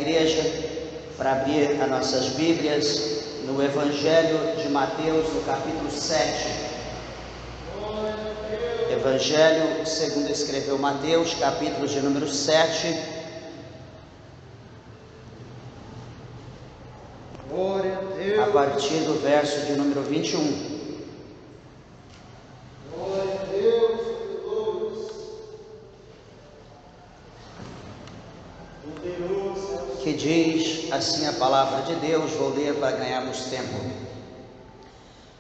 igreja para abrir as nossas Bíblias no Evangelho de Mateus, no capítulo 7. Evangelho segundo escreveu Mateus, capítulo de número 7. A partir do verso de número 21. Que diz assim a palavra de Deus, vou ler para ganharmos tempo.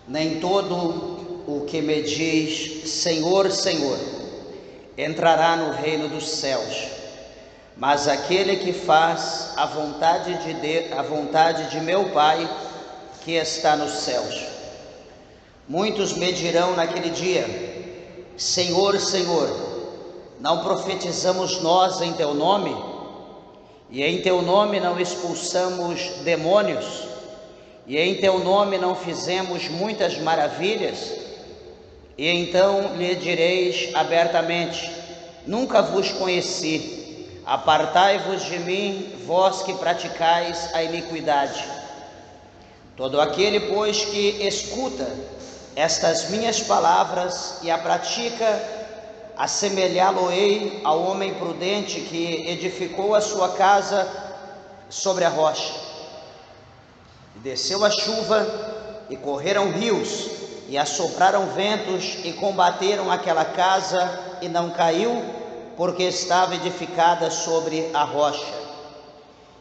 Nem todo o que me diz Senhor, Senhor, entrará no reino dos céus, mas aquele que faz a vontade de meu Pai que está nos céus. Muitos me dirão naquele dia: Senhor, Senhor, não profetizamos nós em teu nome? E em teu nome não expulsamos demônios? E em teu nome não fizemos muitas maravilhas? E então lhe direis abertamente: nunca vos conheci, apartai-vos de mim, vós que praticais a iniquidade. Todo aquele, pois, que escuta estas minhas palavras e a pratica, assemelhá-lo-ei ao homem prudente que edificou a sua casa sobre a rocha. E desceu a chuva, e correram rios, e assopraram ventos, e combateram aquela casa, e não caiu, porque estava edificada sobre a rocha.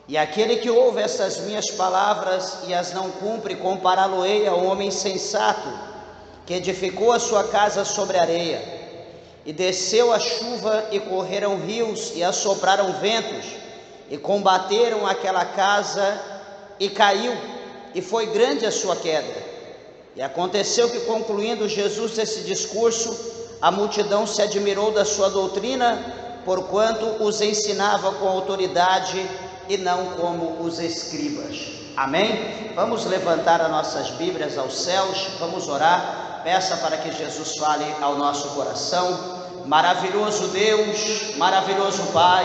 E aquele que ouve estas minhas palavras e as não cumpre, compará-lo-ei ao homem insensato, que edificou a sua casa sobre a areia. E desceu a chuva, e correram rios, e assopraram ventos, e combateram aquela casa, e caiu, e foi grande a sua queda. E aconteceu que, concluindo Jesus esse discurso, a multidão se admirou da sua doutrina, porquanto os ensinava com autoridade e não como os escribas. Amém? Vamos levantar as nossas Bíblias aos céus, vamos orar. Peça para que Jesus fale ao nosso coração. Maravilhoso Deus, maravilhoso Pai,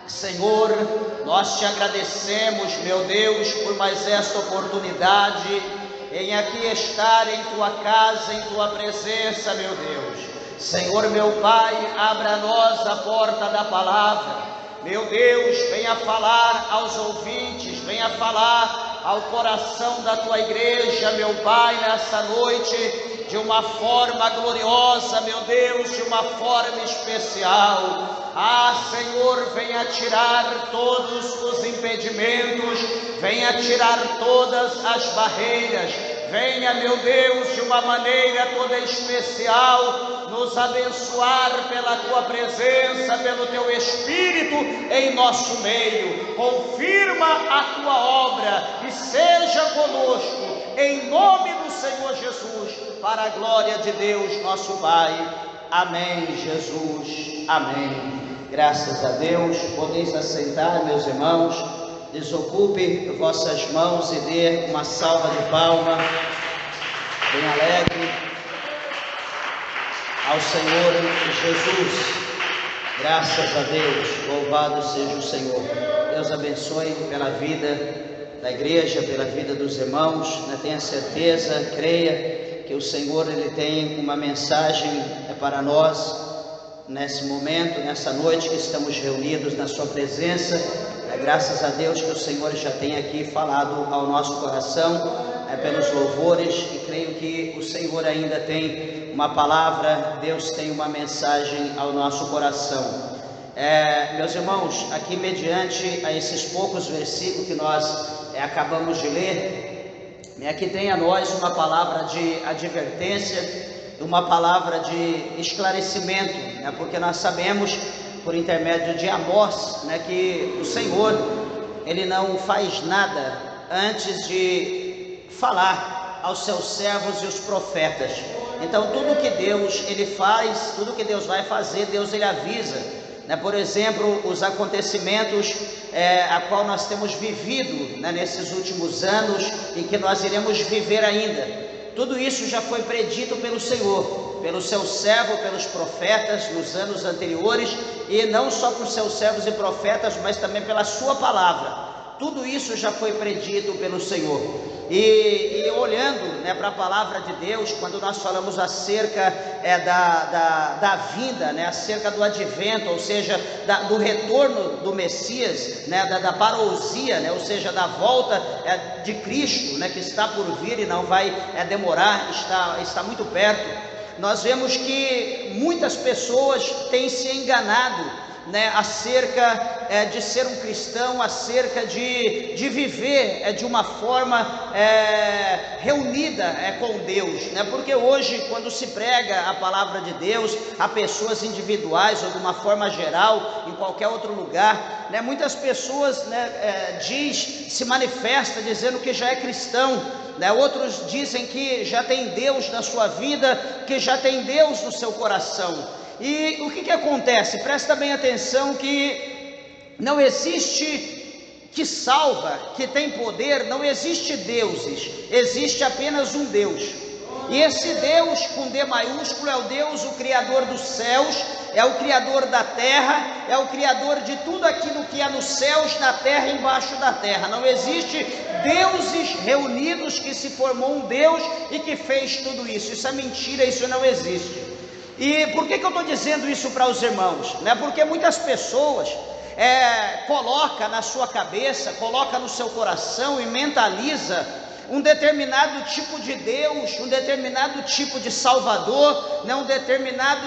Senhor, nós te agradecemos, meu Deus, por mais esta oportunidade em aqui estar em tua casa, em tua presença, meu Deus. Senhor, meu Pai, abra a nós a porta da palavra. Meu Deus, venha falar aos ouvintes, venha falar ao coração da tua igreja, meu Pai, nessa noite, de uma forma gloriosa, meu Deus, de uma forma especial. Senhor, venha tirar todos os impedimentos, venha tirar todas as barreiras, venha, meu Deus, de uma maneira toda especial, nos abençoar pela tua presença, pelo teu Espírito em nosso meio. Confirma a tua obra e seja conosco, em nome do Senhor Jesus, para a glória de Deus, nosso Pai. Amém, Jesus. Amém. Graças a Deus. Podeis assentar, meus irmãos. Desocupe vossas mãos e dê uma salva de palma bem alegre ao Senhor Jesus. Graças a Deus, louvado seja o Senhor. Deus abençoe pela vida da igreja, pela vida dos irmãos. Tenha certeza, creia que o Senhor ele tem uma mensagem para nós nesse momento, nessa noite que estamos reunidos na sua presença. Graças a Deus que o Senhor já tem aqui falado ao nosso coração, pelos louvores, e creio que o Senhor ainda tem uma palavra, Deus tem uma mensagem ao nosso coração. Meus irmãos, aqui mediante a esses poucos versículos que nós acabamos de ler, aqui tem a nós uma palavra de advertência, uma palavra de esclarecimento, porque nós sabemos, por intermédio de Amós, que o Senhor, ele não faz nada antes de falar aos seus servos e os profetas. Então tudo que Deus ele faz, tudo que Deus vai fazer, Deus ele avisa, Por exemplo, os acontecimentos a qual nós temos vivido nesses últimos anos e que nós iremos viver ainda. Tudo isso já foi predito pelo Senhor. pelo seu servo, pelos profetas nos anos anteriores, e não só por seus servos e profetas, mas também pela sua palavra. Tudo isso já foi predito pelo Senhor. E olhando, né, para a palavra de Deus, quando nós falamos acerca da vinda, né, acerca do advento, ou seja, do retorno do Messias, né, da parousia, né, ou seja, da volta de Cristo, né, que está por vir e não vai demorar, está muito perto. Nós vemos que muitas pessoas têm se enganado, né, acerca de ser um cristão, acerca de viver de uma forma reunida com Deus, né? Porque hoje, quando se prega a palavra de Deus a pessoas individuais ou de uma forma geral, em qualquer outro lugar, né, muitas pessoas, né, se manifesta dizendo que já é cristão, né? Outros dizem que já tem Deus na sua vida, que já tem Deus no seu coração. E o que acontece? Presta bem atenção que não existe que salva, que tem poder, não existe deuses, existe apenas um Deus. E esse Deus com D maiúsculo é o Deus, o Criador dos céus, é o Criador da terra, é o Criador de tudo aquilo que há nos céus, na terra e embaixo da terra. Não existe deuses reunidos que se formou um Deus e que fez tudo isso. Isso é mentira, isso não existe. E por que eu estou dizendo isso para os irmãos? Né? Porque muitas pessoas coloca na sua cabeça, coloca no seu coração e mentaliza um determinado tipo de Deus, um determinado tipo de Salvador, né? um determinado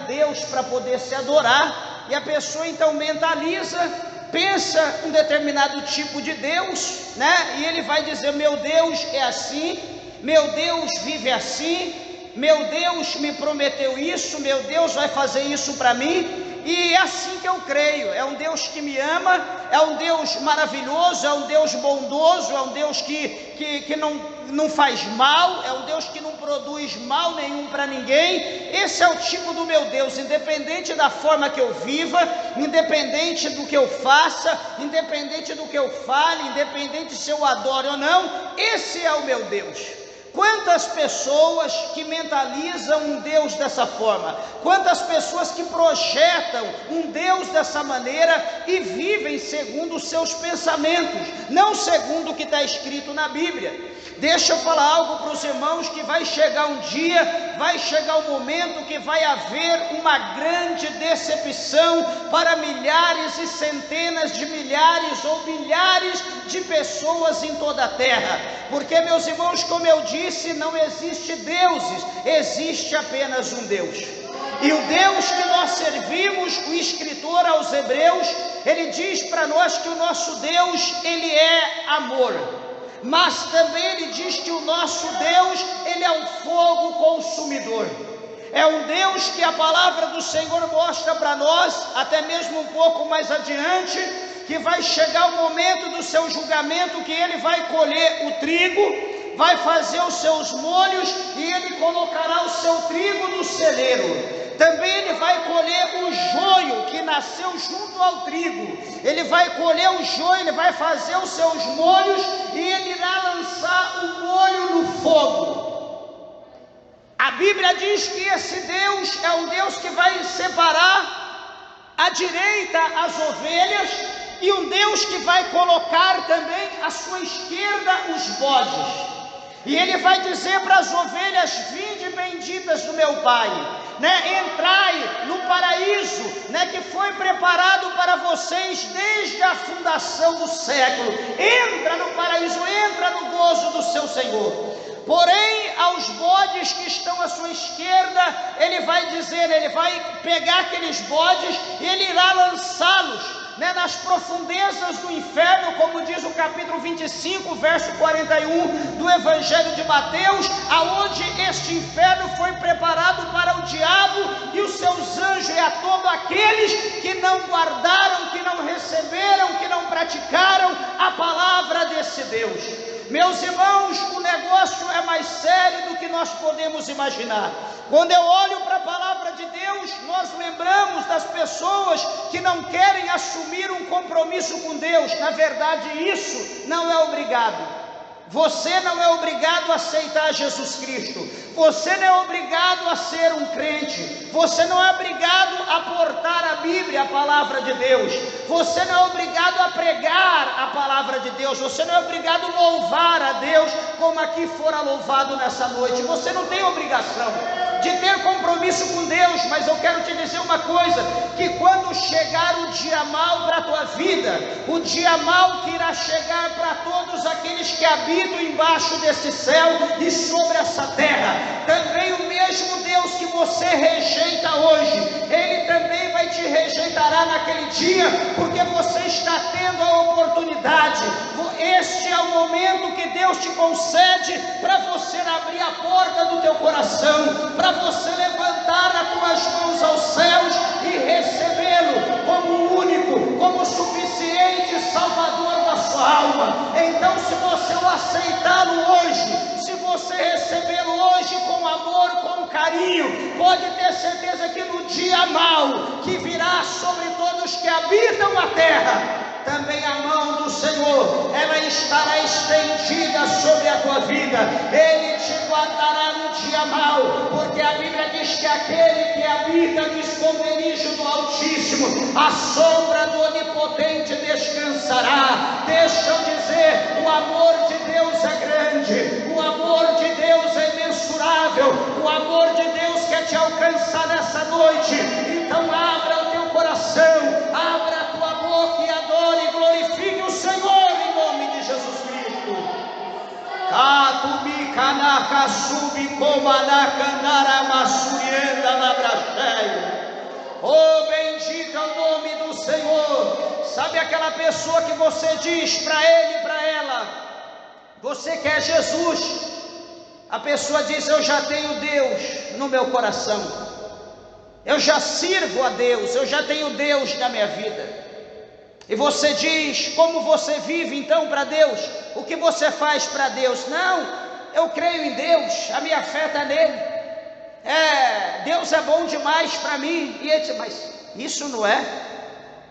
Deus para poder se adorar, e a pessoa então mentaliza, pensa um determinado tipo de Deus, né? E ele vai dizer: meu Deus é assim, meu Deus vive assim, meu Deus me prometeu isso, meu Deus vai fazer isso para mim, e é assim que eu creio. É um Deus que me ama, é um Deus maravilhoso, é um Deus bondoso, é um Deus que não faz mal, é um Deus que não produz mal nenhum para ninguém. Esse é o tipo do meu Deus, independente da forma que eu viva, independente do que eu faça, independente do que eu fale, independente se eu adoro ou não, esse é o meu Deus. Quantas pessoas que mentalizam um Deus dessa forma, quantas pessoas que projetam um Deus dessa maneira e vivem segundo os seus pensamentos, não segundo o que está escrito na Bíblia. Deixa eu falar algo para os irmãos, que vai chegar um dia, vai chegar um momento que vai haver uma grande decepção para milhares e centenas de milhares ou bilhares de pessoas em toda a terra, porque, meus irmãos, como eu disse, não existe deuses, existe apenas um Deus. E o Deus que nós servimos, o escritor aos Hebreus, ele diz para nós que o nosso Deus, ele é amor. Mas também ele diz que o nosso Deus, ele é um fogo consumidor. É um Deus que a palavra do Senhor mostra para nós, até mesmo um pouco mais adiante, que vai chegar o momento do seu julgamento, que ele vai colher o trigo, vai fazer os seus molhos e ele colocará o seu trigo no celeiro. Também ele vai colher o joio que nasceu junto ao trigo. Ele vai colher o joio, ele vai fazer os seus molhos e ele irá lançar o molho no fogo. A Bíblia diz que esse Deus é um Deus que vai separar à direita as ovelhas e um Deus que vai colocar também à sua esquerda os bodes. E ele vai dizer para as ovelhas: vinde benditas do meu Pai, né? Entrai no paraíso, né? Que foi preparado para vocês desde a fundação do século. Entra no paraíso, entra no gozo do seu Senhor. Porém, aos bodes que estão à sua esquerda, ele vai dizer, ele vai pegar aqueles bodes e ele irá lançá-los, né, nas profundezas do inferno, como diz o capítulo 25, verso 41 do Evangelho de Mateus, aonde este inferno foi preparado para o diabo e os seus anjos, e a todos aqueles que não guardaram, que não receberam, que não praticaram a palavra desse Deus. Meus irmãos, o negócio é mais sério do que nós podemos imaginar. Quando eu olho para a palavra de Deus, nós lembramos das pessoas que não querem assumir um compromisso com Deus. Na verdade, isso não é obrigado. Você não é obrigado a aceitar Jesus Cristo. Você não é obrigado a ser um crente. Você não é obrigado a portar a Bíblia, a palavra de Deus. Você não é obrigado a pregar a palavra de Deus. Você não é obrigado a louvar a Deus como aqui fora louvado nessa noite. Você não tem obrigação de ter compromisso com Deus, mas eu quero te dizer uma coisa, que quando chegar o dia mau para a tua vida, o dia mau que irá chegar para todos aqueles que habitam embaixo desse céu e sobre essa terra, também o mesmo Deus que você rejeita hoje, Ele também vai te rejeitará naquele dia, porque você está tendo a oportunidade. Este é o momento que Deus te concede para você abrir a porta do teu coração, para você levantar as tuas mãos aos céus e recebê-lo como único, como suficiente Salvador da sua alma. Então, se você o aceitá-lo hoje, se você recebê-lo hoje com amor, com carinho, pode ter certeza que no dia mau que virá sobre todos que habitam a terra, também a mão do Senhor, ela estará estendida sobre a tua vida. Ele te guardará no dia mau, porque a Bíblia diz que aquele que habita no esconderijo do Altíssimo, a sombra do Onipotente descansará. Deixa eu dizer, o amor de Deus é grande, o amor de Deus é imensurável, o amor de Deus quer te alcançar nessa noite. Então abra o teu coração, abra a tua boca e adore e glorifique o Senhor em nome de Jesus Cristo. Oh, bendito é o nome do Senhor. Sabe aquela pessoa que você diz para ele e para ela, você quer Jesus? A pessoa diz, eu já tenho Deus no meu coração, eu já sirvo a Deus, eu já tenho Deus na minha vida. E você diz, como você vive então para Deus? O que você faz para Deus? Não, eu creio em Deus, a minha fé está nele. Deus é bom demais para mim. E ele diz, mas isso não é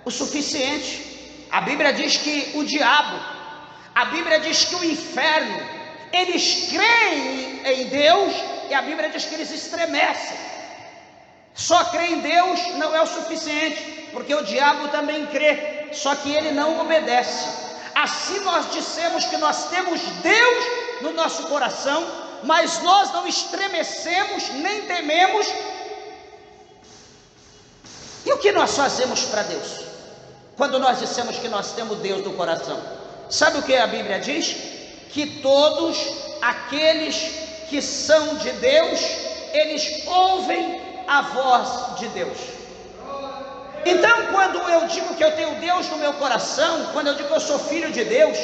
o suficiente. A Bíblia diz que o diabo, a Bíblia diz que o inferno, eles creem em Deus, e a Bíblia diz que eles estremecem. Só crer em Deus não é o suficiente, porque o diabo também crê, só que ele não obedece. Assim nós dissemos que nós temos Deus no nosso coração, mas nós não estremecemos, nem tememos. E o que nós fazemos para Deus? Quando nós dissemos que nós temos Deus no coração, sabe o que a Bíblia diz? Que todos aqueles que são de Deus, eles ouvem a voz de Deus. Então, quando eu digo que eu tenho Deus no meu coração, quando eu digo que eu sou filho de Deus,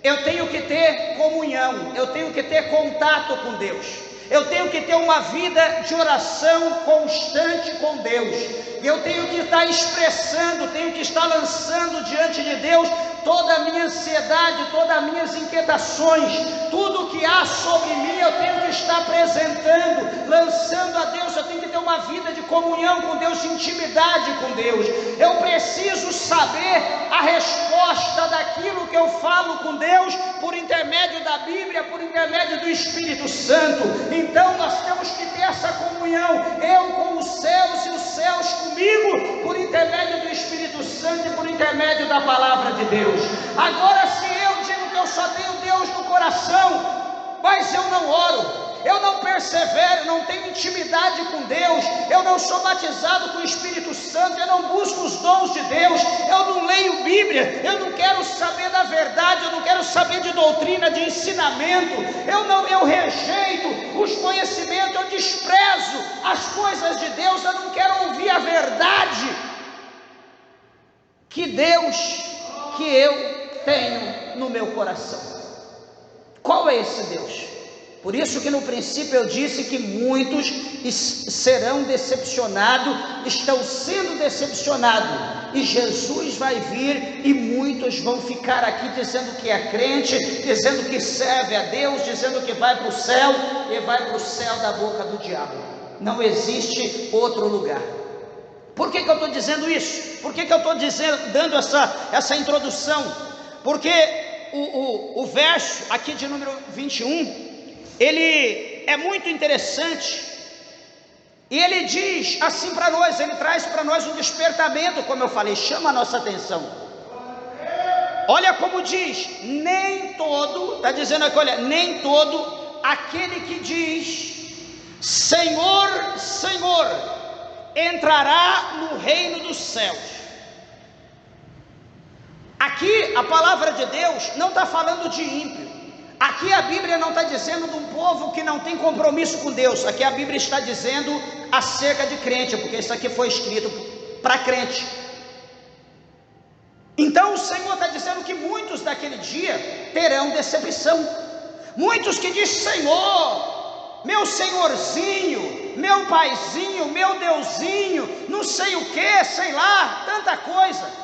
eu tenho que ter comunhão, eu tenho que ter contato com Deus, eu tenho que ter uma vida de oração constante com Deus, eu tenho que estar expressando, tenho que estar lançando diante de Deus toda a minha ansiedade, todas as minhas inquietações, tudo que há sobre mim eu tenho que estar apresentando, lançando a Deus. Eu tenho que ter uma vida de comunhão com Deus, de intimidade com Deus. Eu preciso saber a resposta daquilo que eu falo com Deus por intermédio da Bíblia, por intermédio do Espírito Santo. Então nós temos que ter essa comunhão, eu com os céus e os céus comigo, por intermédio do Espírito Santo e por intermédio da palavra de Deus. Agora, se eu digo que eu só tenho Deus no coração, mas eu não oro, eu não persevero, não tenho intimidade com Deus, eu não sou batizado com o Espírito Santo, eu não busco os dons de Deus, eu não leio Bíblia, eu não quero saber da verdade, eu não quero saber de doutrina, de ensinamento, eu rejeito os conhecimentos, eu desprezo as coisas de Deus, eu não quero ouvir a verdade que Deus, que eu tenho no meu coração. Qual é esse Deus? Por isso que no princípio eu disse que muitos serão decepcionados, estão sendo decepcionados, e Jesus vai vir e muitos vão ficar aqui dizendo que é crente, dizendo que serve a Deus, dizendo que vai para o céu, e vai para o céu da boca do diabo. Não existe outro lugar. Por que eu estou dizendo isso? Por que eu estou dando essa introdução? Porque o verso aqui de número 21, ele é muito interessante, e ele diz assim para nós, ele traz para nós um despertamento, como eu falei, chama a nossa atenção. Olha como diz, nem todo, está dizendo aqui, olha, nem todo aquele que diz, Senhor, Senhor, entrará no reino dos céus. Aqui a palavra de Deus não está falando de ímpio. Aqui a Bíblia não está dizendo de um povo que não tem compromisso com Deus. Aqui a Bíblia está dizendo acerca de crente, porque isso aqui foi escrito para crente. Então o Senhor está dizendo que muitos daquele dia terão decepção. Muitos que dizem, Senhor, meu Senhorzinho, meu Paizinho, meu Deusinho, não sei o que, sei lá, tanta coisa.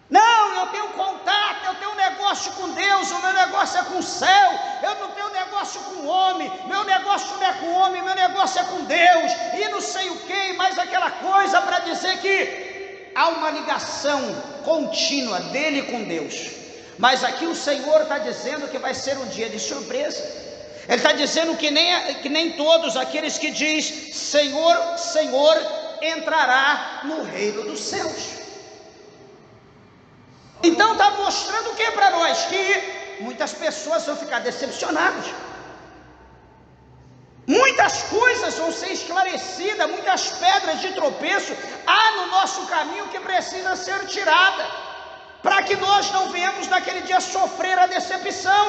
Não, eu tenho contato, eu tenho um negócio com Deus, o meu negócio é com o céu, eu não tenho negócio com o homem, meu negócio não é com o homem, meu negócio é com Deus, e não sei o que, mais aquela coisa para dizer que há uma ligação contínua dele com Deus. Mas aqui o Senhor está dizendo que vai ser um dia de surpresa. Ele está dizendo que nem todos aqueles que diz Senhor, Senhor, entrará no reino dos céus. Então está mostrando o que para nós? Que muitas pessoas vão ficar decepcionadas, muitas coisas vão ser esclarecidas, muitas pedras de tropeço há no nosso caminho que precisa ser tirada, para que nós não venhamos naquele dia sofrer a decepção.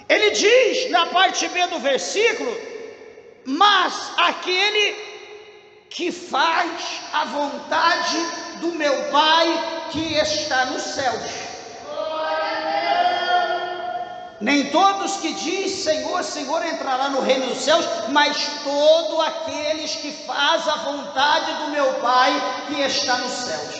Ele diz na parte B do versículo, mas aquele que faz a vontade do meu Pai que está nos céus. Nem todos que diz Senhor, Senhor entrará no reino dos céus, mas todos aqueles que faz a vontade do meu Pai que está nos céus.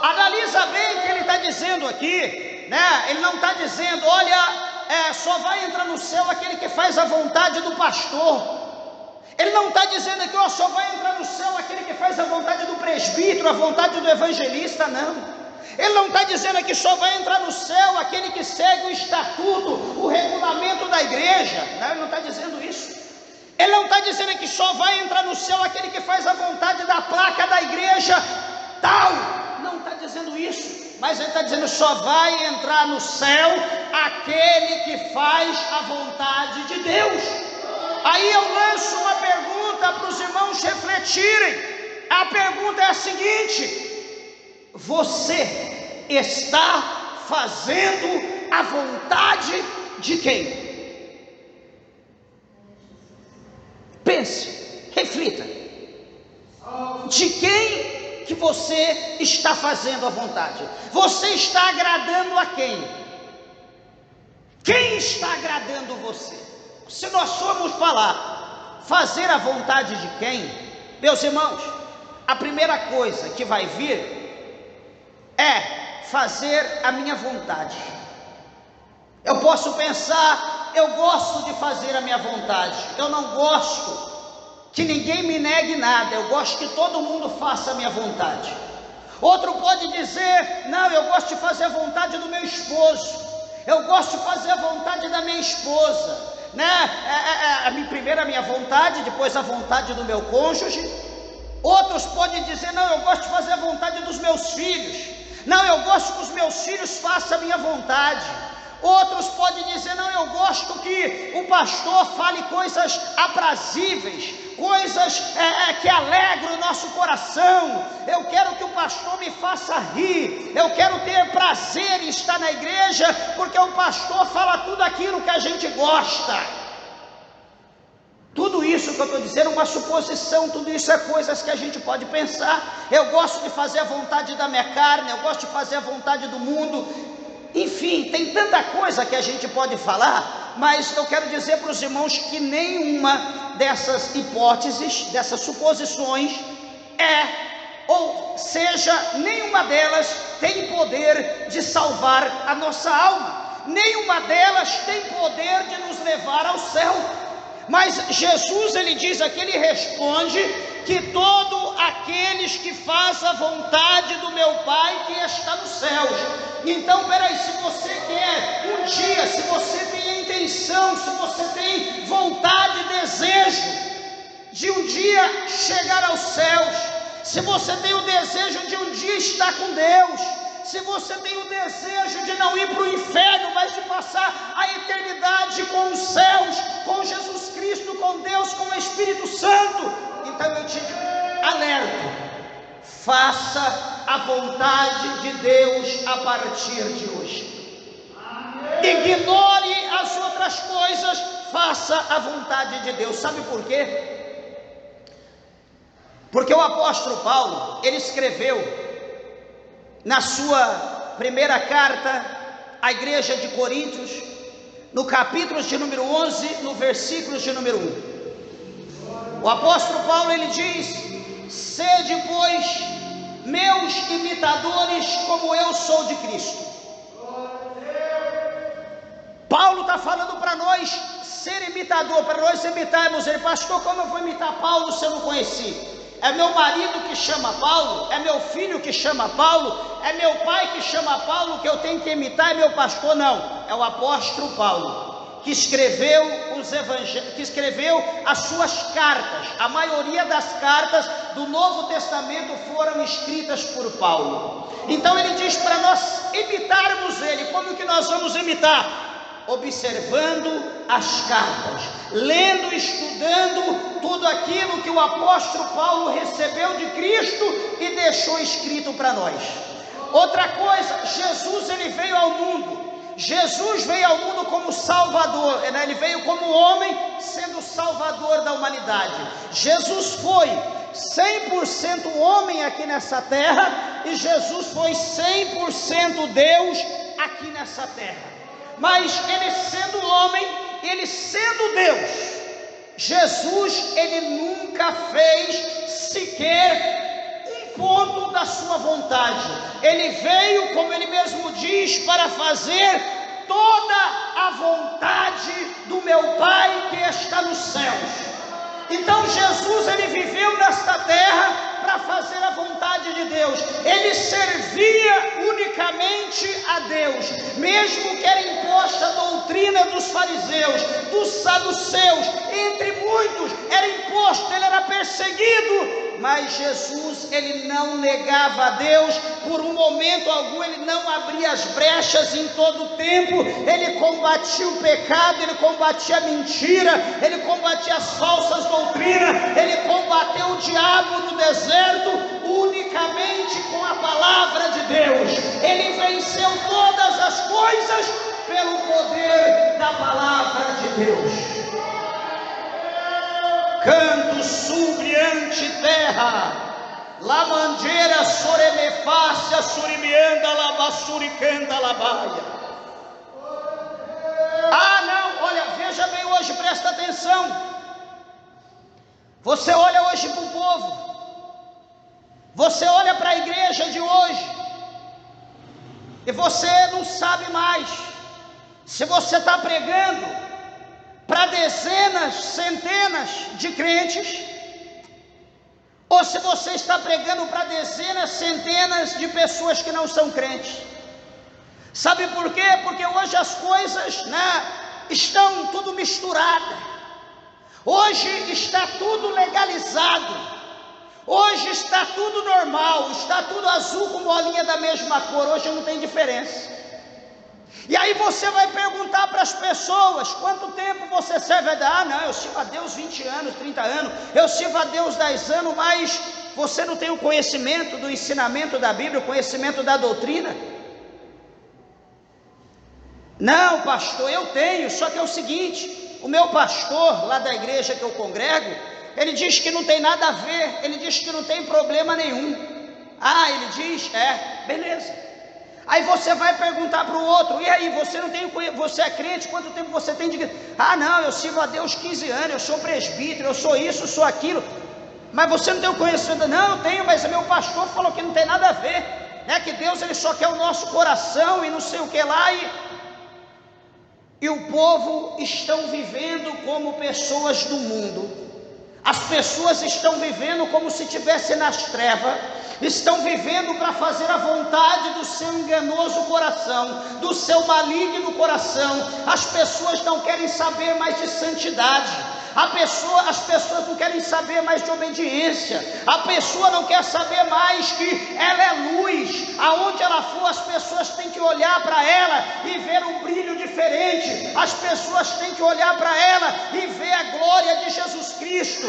Analisa bem o que ele está dizendo aqui, né? Ele não está dizendo, olha, só vai entrar no céu aquele que faz a vontade do pastor. Ele não está dizendo aqui, só vai entrar no céu aquele que faz a vontade do presbítero, a vontade do evangelista, não. Ele não está dizendo aqui, só vai entrar no céu aquele que segue o estatuto, o regulamento da igreja, não, ele não está dizendo isso. Ele não está dizendo que só vai entrar no céu aquele que faz a vontade da placa da igreja tal, não está dizendo isso. Mas ele está dizendo, só vai entrar no céu aquele que faz a vontade de Deus. Aí eu lanço uma pergunta para os irmãos refletirem. A pergunta é a seguinte: você está fazendo a vontade de quem? Pense, reflita. De quem que você está fazendo a vontade? Você está agradando a quem? Quem está agradando você? Se nós formos falar, fazer a vontade de quem, meus irmãos, a primeira coisa que vai vir é fazer a minha vontade. Eu posso pensar, eu gosto de fazer a minha vontade, eu não gosto que ninguém me negue nada, eu gosto que todo mundo faça a minha vontade. Outro pode dizer, não, eu gosto de fazer a vontade do meu esposo, eu gosto de fazer a vontade da minha esposa, né? Primeiro a minha vontade, depois a vontade do meu cônjuge. Outros podem dizer, não, eu gosto de fazer a vontade dos meus filhos, não, eu gosto que os meus filhos façam a minha vontade. Outros podem dizer, não, eu gosto que o pastor fale coisas aprazíveis, coisas que alegram o nosso coração. Eu quero que o pastor me faça rir, eu quero ter prazer em estar na igreja, porque o pastor fala tudo aquilo que a gente gosta. Tudo isso que eu estou dizendo é uma suposição, tudo isso é coisas que a gente pode pensar. Eu gosto de fazer a vontade da minha carne, eu gosto de fazer a vontade do mundo. Enfim, tem tanta coisa que a gente pode falar, mas eu quero dizer para os irmãos que nenhuma dessas hipóteses, dessas suposições ou seja, nenhuma delas tem poder de salvar a nossa alma, nenhuma delas tem poder de nos levar ao céu. Mas Jesus, ele diz aqui, ele responde que todos aqueles que fazem a vontade do meu Pai que está nos céus. Então, peraí, se você quer um dia, se você tem a intenção, se você tem vontade, desejo de um dia chegar aos céus, se você tem o desejo de um dia estar com Deus, se você tem o desejo de não ir para o inferno, mas de passar a eternidade com os céus, com Jesus Cristo, com Deus, com o Espírito Santo, então eu te alerto: faça a vontade de Deus a partir de hoje. Ignore as outras coisas, faça a vontade de Deus. Sabe por quê? Porque o apóstolo Paulo, ele escreveu na sua primeira carta à igreja de Coríntios, no capítulo de número 11, no versículo de número 1. O apóstolo Paulo, ele diz: sede, pois, meus imitadores, como eu sou de Cristo. Paulo está falando para nós ser imitador, para nós imitarmos ele. Pastor, como eu vou imitar Paulo se eu não conheci? É meu marido que chama Paulo? É meu filho que chama Paulo? É meu pai que chama Paulo que eu tenho que imitar? É meu pastor? Não, é o apóstolo Paulo que escreveu os evangelhos, que escreveu as suas cartas. A maioria das cartas do Novo Testamento foram escritas por Paulo. Então ele diz para nós imitarmos ele. Como que nós vamos imitar? Observando as cartas, lendo, estudando tudo aquilo que o apóstolo Paulo recebeu de Cristo e deixou escrito para nós. Outra coisa, Jesus, ele veio ao mundo. Jesus veio ao mundo como Salvador, ele veio como homem, sendo Salvador da humanidade. Jesus foi 100% homem aqui nessa terra, e Jesus foi 100% Deus aqui nessa terra. Mas ele sendo homem, ele sendo Deus, Jesus, ele nunca fez sequer um ponto da sua vontade. Ele veio, como ele mesmo diz, para fazer toda a vontade do meu Pai que está nos céus. Então Jesus, ele viveu nesta terra para fazer a vontade de Deus. Ele servia unicamente a Deus, mesmo que era imposta a doutrina dos fariseus, dos saduceus, entre muitos era imposto, ele era perseguido, mas Jesus, ele não negava a Deus por um momento algum. Ele não abria as brechas em todo o tempo. Ele combatia o pecado, ele combatia a mentira, ele combatia as falsas doutrinas, ele combateu o diabo no deserto unicamente com a palavra de Deus. Ele venceu todas as coisas pelo poder da palavra de Deus. Canto subriante terra, la mangueira soremefácia, surimianda, labassuricanda, labaia. Ah, não, olha, veja bem hoje, presta atenção. Você olha hoje para o povo, você olha para a igreja de hoje, e você não sabe mais se você está pregando para dezenas, centenas de crentes, ou se você está pregando para dezenas, centenas de pessoas que não são crentes. Sabe por quê? Porque hoje as coisas, estão tudo misturado. Hoje está tudo legalizado. Hoje está tudo normal, está tudo azul com bolinha da mesma cor. Hoje não tem diferença. E aí você vai perguntar para as pessoas: quanto tempo você serve a Deus? Ah, não, eu sirvo a Deus 20 anos, 30 anos, eu sirvo a Deus 10 anos, mas você não tem o conhecimento do ensinamento da Bíblia, o conhecimento da doutrina? Não, pastor, eu tenho, só que é o seguinte: o meu pastor lá da igreja que eu congrego, ele diz que não tem nada a ver, ele diz que não tem problema nenhum. Ah, ele diz, beleza. Aí você vai perguntar para o outro: e aí, você é crente, quanto tempo você tem de igreja? Ah, não, eu sirvo a Deus 15 anos, eu sou presbítero, eu sou isso, eu sou aquilo. Mas você não tem o conhecimento? Não, eu tenho, mas meu pastor falou que não tem nada a ver, que Deus, ele só quer o nosso coração e não sei o que lá. e o povo estão vivendo como pessoas do mundo. As pessoas estão vivendo como se estivessem nas trevas, estão vivendo para fazer a vontade do seu enganoso coração, do seu maligno coração. As pessoas não querem saber mais de santidade, as pessoas não querem saber mais de obediência, a pessoa não quer saber mais que ela é luz. Aonde ela for, as pessoas têm que olhar para ela e ver um brilho diferente, as pessoas têm que olhar para ela e ver a glória de Jesus Cristo.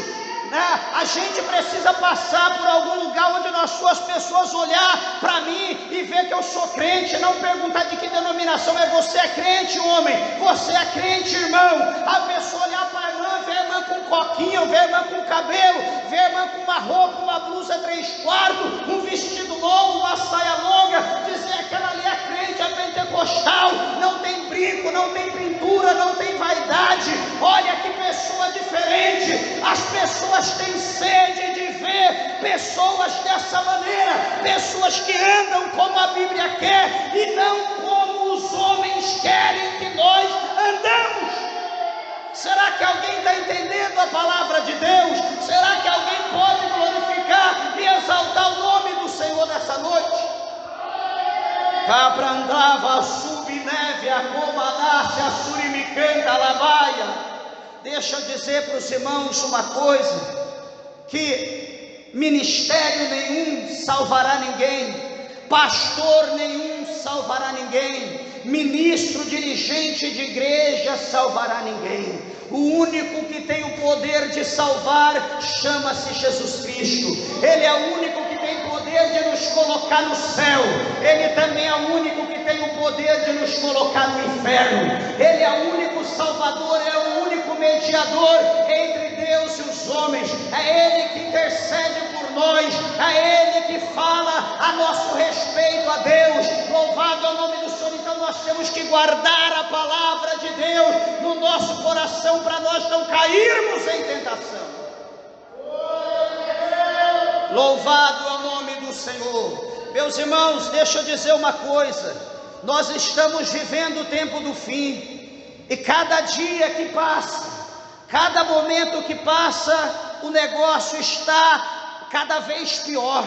A gente precisa passar por algum lugar onde as pessoas olhar para mim e ver que eu sou crente, não perguntar de que denominação é. Você é crente, homem? Você é crente, irmão? A pessoa olhar para a irmã, ver a irmã com coquinha, ver a irmã com cabelo, ver a irmã com uma roupa, uma blusa 3/4, um vestido longo, uma saia longa, dizer que aquela ali é crente, é pentecostal, não tem brinco, não tem pintura, não tem vaidade. Olha que pessoa diferente. As pessoas têm sede de ver pessoas dessa maneira, pessoas que andam como a Bíblia quer e não como os homens querem que nós andamos. Será que alguém está entendendo a palavra de Deus? Será que alguém pode glorificar e exaltar o nome do Senhor nessa noite? Cabrandava, subneve, a comalácia, a surimicanta, labaia. Deixa eu dizer para os irmãos uma coisa, que ministério nenhum salvará ninguém, pastor nenhum salvará ninguém, ministro, dirigente de igreja salvará ninguém. O único que tem o poder de salvar chama-se Jesus Cristo. Ele é o único que tem poder de nos colocar no céu. Ele também é o único que tem o poder de nos colocar no inferno. Ele é o único Salvador, é o único mediador entre Deus e os homens. É Ele que intercede por nós, é Ele que fala a nosso respeito a Deus. Louvado é o nome do Senhor. Então nós temos que guardar a palavra de Deus no nosso coração, para nós não cairmos em tentação. Louvado é o nome do Senhor. Meus irmãos, deixa eu dizer uma coisa, nós estamos vivendo o tempo do fim, e cada dia que passa, cada momento que passa, o negócio está cada vez pior,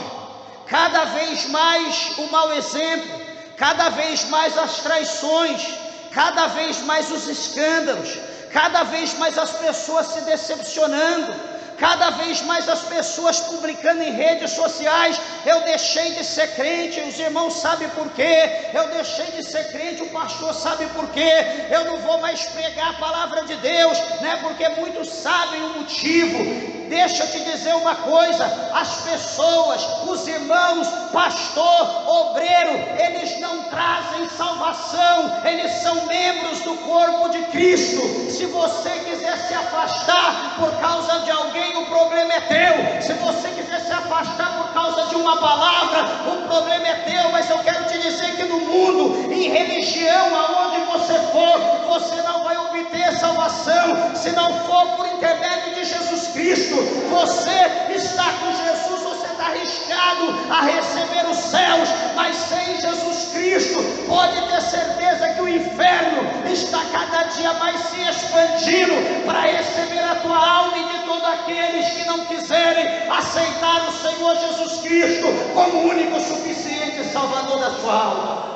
cada vez mais o mau exemplo, cada vez mais as traições, cada vez mais os escândalos, cada vez mais as pessoas se decepcionando, cada vez mais as pessoas publicando em redes sociais: eu deixei de ser crente, os irmãos sabem por quê, eu deixei de ser crente, o pastor sabe por quê, eu não vou mais pregar a palavra de Deus, né? Porque muitos sabem o motivo. Deixa eu te dizer uma coisa, as pessoas, os irmãos, pastor, obreiro, eles não trazem salvação, eles são membros do corpo de Cristo. Se você quiser se afastar por causa de alguém, o problema é teu. Se você quiser se afastar por causa de uma palavra, o problema é teu. Mas eu quero te dizer que no mundo, em religião, aonde você for, você não vai obter salvação se não for por intermédio de Jesus Cristo. Você está com Jesus, você está arriscado a receber os céus, mas sem Jesus Cristo, pode ter certeza que o inferno está cada dia mais se expandindo para receber a tua alma e de todos aqueles que não quiserem aceitar o Senhor Jesus Cristo como o único suficiente Salvador da sua alma.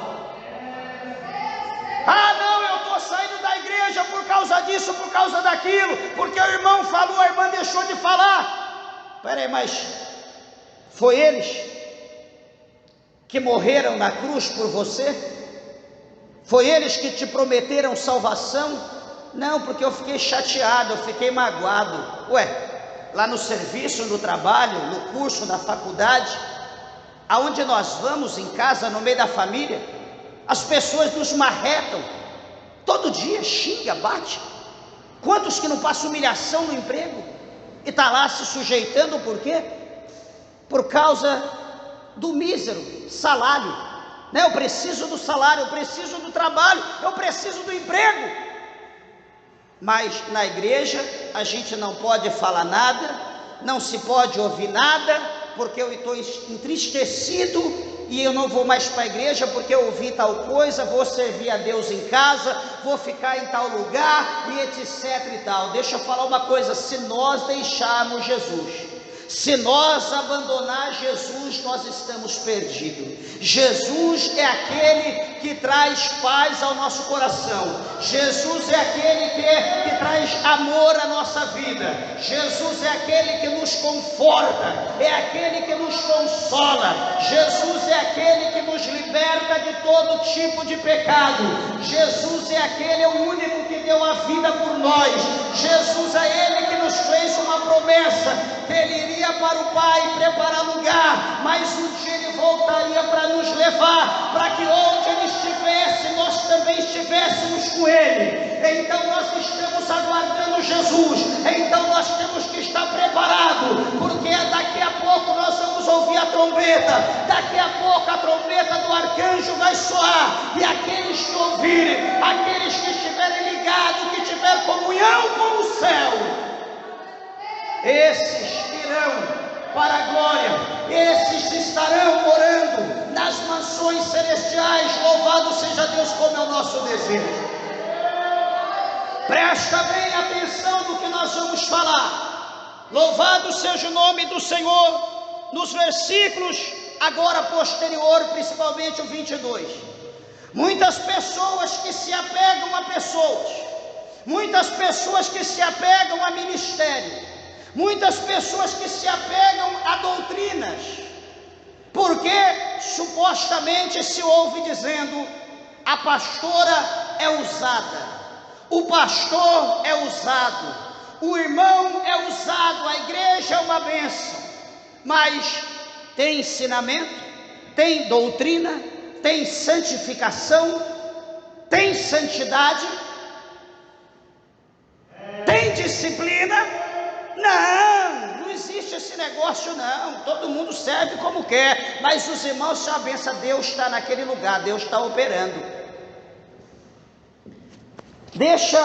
Ah, não, eu estou saindo da igreja por causa disso, por causa daquilo, porque o irmão falou, a irmã deixou de falar. Peraí, mas foi eles que morreram na cruz por você? Foi eles que te prometeram salvação? Não, porque eu fiquei chateado, eu fiquei magoado. Ué, lá no serviço, no trabalho, no curso, na faculdade, aonde nós vamos, em casa, no meio da família, as pessoas nos marretam, todo dia xinga, bate. Quantos que não passam humilhação no emprego e está lá se sujeitando, por quê? Por causa do mísero salário, né? Eu preciso do salário, eu preciso do trabalho, eu preciso do emprego. Mas na igreja a gente não pode falar nada, não se pode ouvir nada, porque eu estou entristecido e eu não vou mais para a igreja porque eu ouvi tal coisa, vou servir a Deus em casa, vou ficar em tal lugar e etc e tal. Deixa eu falar uma coisa: se nós deixarmos Jesus, se nós abandonar Jesus, nós estamos perdidos. Jesus é aquele que traz paz ao nosso coração. Jesus é aquele que traz amor à nossa vida. Jesus é aquele que nos conforta, é aquele que nos consola. Jesus é aquele que nos liberta de todo tipo de pecado. Jesus é aquele, é o único que deu a vida por nós. Jesus é ele que nos fez uma promessa, que ele iria para o Pai preparar lugar, mas um dia ele voltaria para nos levar, para que onde ele estivesse, nós também estivéssemos com ele. Então nós estamos aguardando Jesus, então nós temos que estar preparados, porque daqui a pouco nós vamos ouvir a trombeta, daqui a pouco a trombeta do arcanjo vai soar, e aqueles que ouvirem, aqueles que estiverem ligados, que tiverem comunhão com o céu, esses irão para a glória, esses estarão morando nas mansões celestiais. Louvado seja Deus, como é o nosso desejo. Presta bem atenção no que nós vamos falar. Louvado seja o nome do Senhor. Nos versículos agora posterior, principalmente o 22, muitas pessoas que se apegam a pessoas, muitas pessoas que se apegam a ministério, muitas pessoas que se apegam a doutrinas, porque supostamente se ouve dizendo: a pastora é usada, o pastor é usado, o irmão é usado, a igreja é uma bênção. Mas tem ensinamento, tem doutrina, tem santificação, tem santidade, tem disciplina? Não existe esse negócio não. Todo mundo serve como quer, mas os irmãos são a benção. Deus está naquele lugar, Deus está operando. Deixa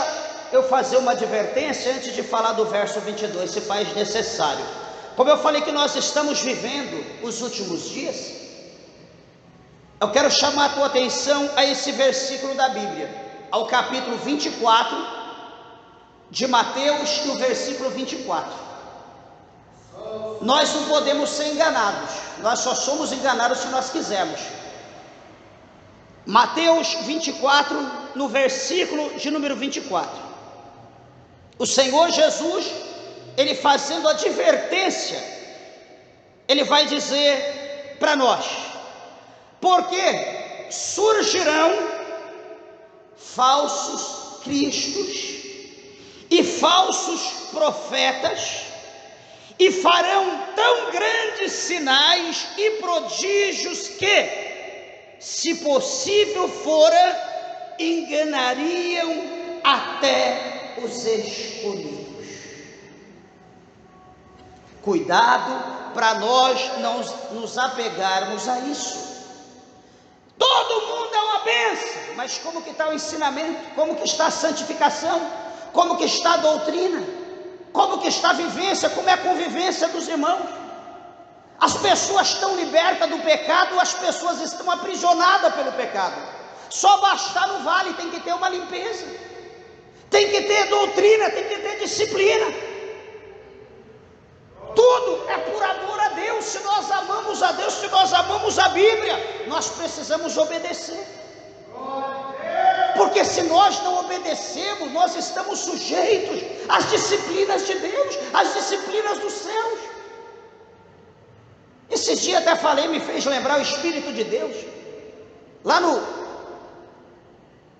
eu fazer uma advertência antes de falar do verso 22, se faz necessário. Como eu falei que nós estamos vivendo os últimos dias, eu quero chamar a tua atenção a esse versículo da Bíblia, ao capítulo 24 de Mateus, no versículo 24. Nós não podemos ser enganados, nós só somos enganados se nós quisermos. Mateus 24, no versículo de número 24, o Senhor Jesus, ele fazendo advertência, ele vai dizer para nós: porque surgirão falsos cristos e falsos profetas, e farão tão grandes sinais e prodígios que, se possível fora, enganariam até os escolhidos. Cuidado para nós não nos apegarmos a isso. Todo mundo é uma bênção, mas como que está o ensinamento? Como que está a santificação? Como que está a doutrina? Como que está a vivência? Como é a convivência dos irmãos? As pessoas estão libertas do pecado, as pessoas estão aprisionadas pelo pecado. Só bastar não vale, tem que ter uma limpeza, tem que ter doutrina, tem que ter disciplina. Tudo é por amor a Deus. Se nós amamos a Deus, se nós amamos a Bíblia, nós precisamos obedecer. Porque se nós não obedecemos, nós estamos sujeitos às disciplinas de Deus, às disciplinas dos céus. Esses dias até falei, me fez lembrar o Espírito de Deus, lá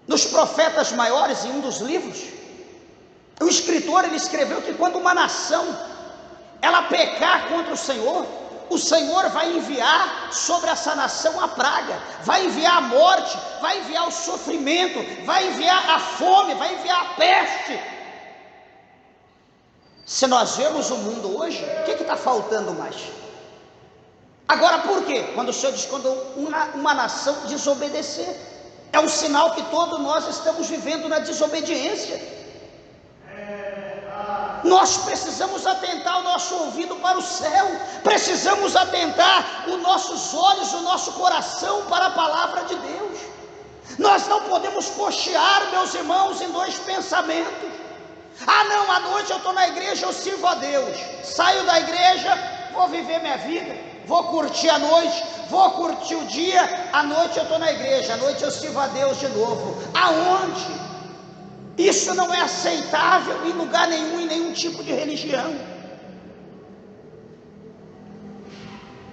nos Profetas Maiores, em um dos livros, o escritor, ele escreveu que quando uma nação, ela pecar contra o Senhor vai enviar sobre essa nação a praga, vai enviar a morte, vai enviar o sofrimento, vai enviar a fome, vai enviar a peste. Se nós vemos o mundo hoje, o que está faltando mais? Agora por quê? Quando o Senhor diz, quando uma nação desobedecer, é um sinal que todos nós estamos vivendo na desobediência. Nós precisamos atentar o nosso ouvido para o céu, precisamos atentar os nossos olhos, o nosso coração para a palavra de Deus. Nós não podemos cochear, meus irmãos, em dois pensamentos. Ah não, à noite eu estou na igreja, eu sirvo a Deus. Saio da igreja, vou viver minha vida, vou curtir a noite, vou curtir o dia. À noite eu estou na igreja, à noite eu sirvo a Deus de novo. Aonde? Isso não é aceitável em lugar nenhum, em nenhum tipo de religião.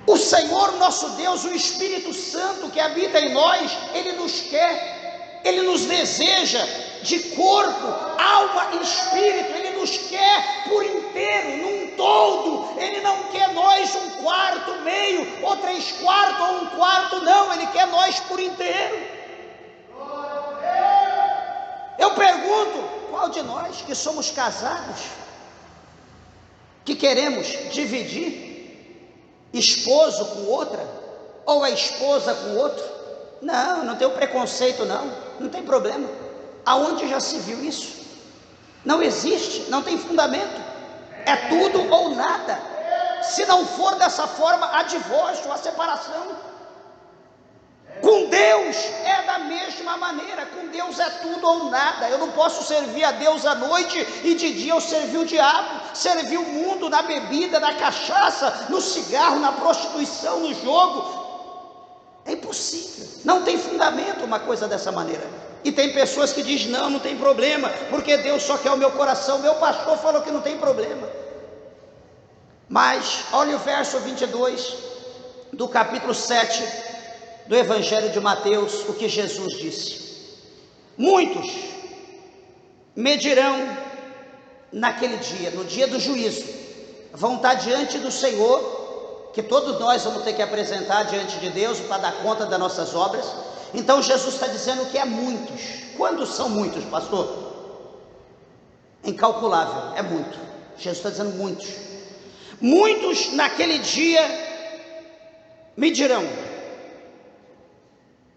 O Senhor nosso Deus, o Espírito Santo que habita em nós, Ele nos quer, Ele nos deseja de corpo, alma e espírito. Ele nos quer por inteiro, num todo. Ele não quer nós um quarto, meio, ou 3/4, ou 1/4, não. Ele quer nós por inteiro. Eu pergunto, qual de nós que somos casados, que queremos dividir esposo com outra, ou a esposa com outro? Não, não tem preconceito, não tem problema. Aonde já se viu isso? Não existe, não tem fundamento. É tudo ou nada. Se não for dessa forma, há divórcio, há separação. Com Deus é da mesma maneira. Com Deus é tudo ou nada. Eu não posso servir a Deus à noite e de dia eu servir o diabo, servir o mundo na bebida, na cachaça, no cigarro, na prostituição, no jogo. É impossível, não tem fundamento uma coisa dessa maneira. E tem pessoas que dizem, não tem problema, porque Deus só quer o meu coração. Meu pastor falou que não tem problema. Mas olha o verso 22 do capítulo 7 do Evangelho de Mateus, o que Jesus disse: muitos medirão naquele dia, no dia do juízo, vão estar diante do Senhor, que todos nós vamos ter que apresentar diante de Deus para dar conta das nossas obras. Então Jesus está dizendo que é muitos. Quantos são muitos, pastor? Incalculável, é muito. Jesus está dizendo muitos. Muitos naquele dia me dirão: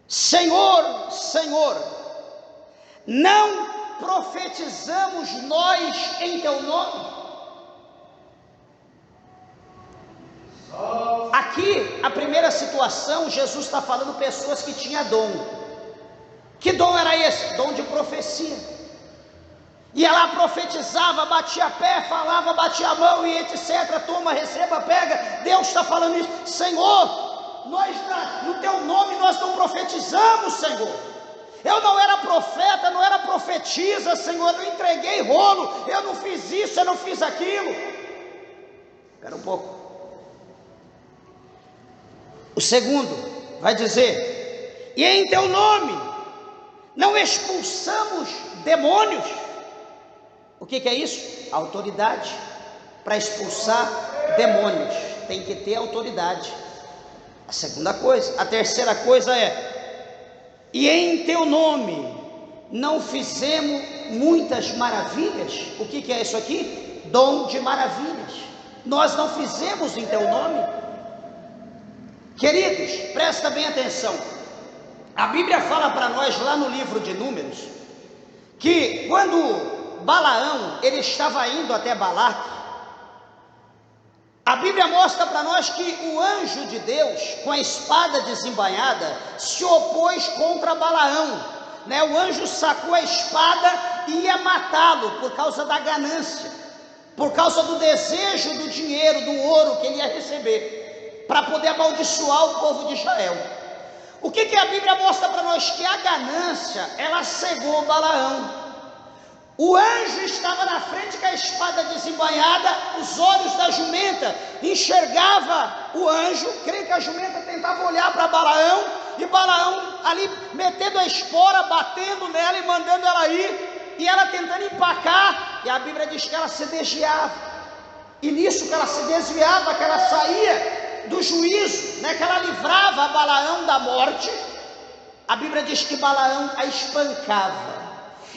Senhor, Senhor, não profetizamos nós em teu nome? Aqui, a primeira situação, Jesus está falando pessoas que tinham dom. Que dom era esse? Dom de profecia. E ela profetizava, batia pé, falava, batia a mão e etc. Toma, receba, pega. Deus está falando isso. Senhor, nós no teu nome nós não profetizamos, Senhor. Eu não era profeta, não era profetisa, Senhor. Eu não entreguei rolo, eu não fiz isso, eu não fiz aquilo. Espera um pouco. O segundo vai dizer: e em teu nome não expulsamos demônios. O que é isso? Autoridade. Para expulsar demônios tem que ter autoridade. A segunda coisa. A terceira coisa é: e em teu nome não fizemos muitas maravilhas. O que é isso aqui? Dom de maravilhas. Nós não fizemos em teu nome. Queridos, presta bem atenção. A Bíblia fala para nós lá no livro de Números que quando Balaão ele estava indo até Balaque, a Bíblia mostra para nós que o anjo de Deus com a espada desembainhada se opôs contra Balaão, né? O anjo sacou a espada e ia matá-lo por causa da ganância, por causa do desejo do dinheiro, do ouro que ele ia receber, para poder amaldiçoar o povo de Israel. O que a Bíblia mostra para nós? Que a ganância, ela cegou Balaão. O anjo estava na frente com a espada desembainhada, os olhos da jumenta enxergava o anjo, creio que a jumenta tentava olhar para Balaão, e Balaão ali metendo a espora, batendo nela e mandando ela ir, e ela tentando empacar, e a Bíblia diz que ela se desviava, e nisso que ela se desviava, que ela saía do juízo, né, que ela livrava Balaão da morte, a Bíblia diz que Balaão a espancava,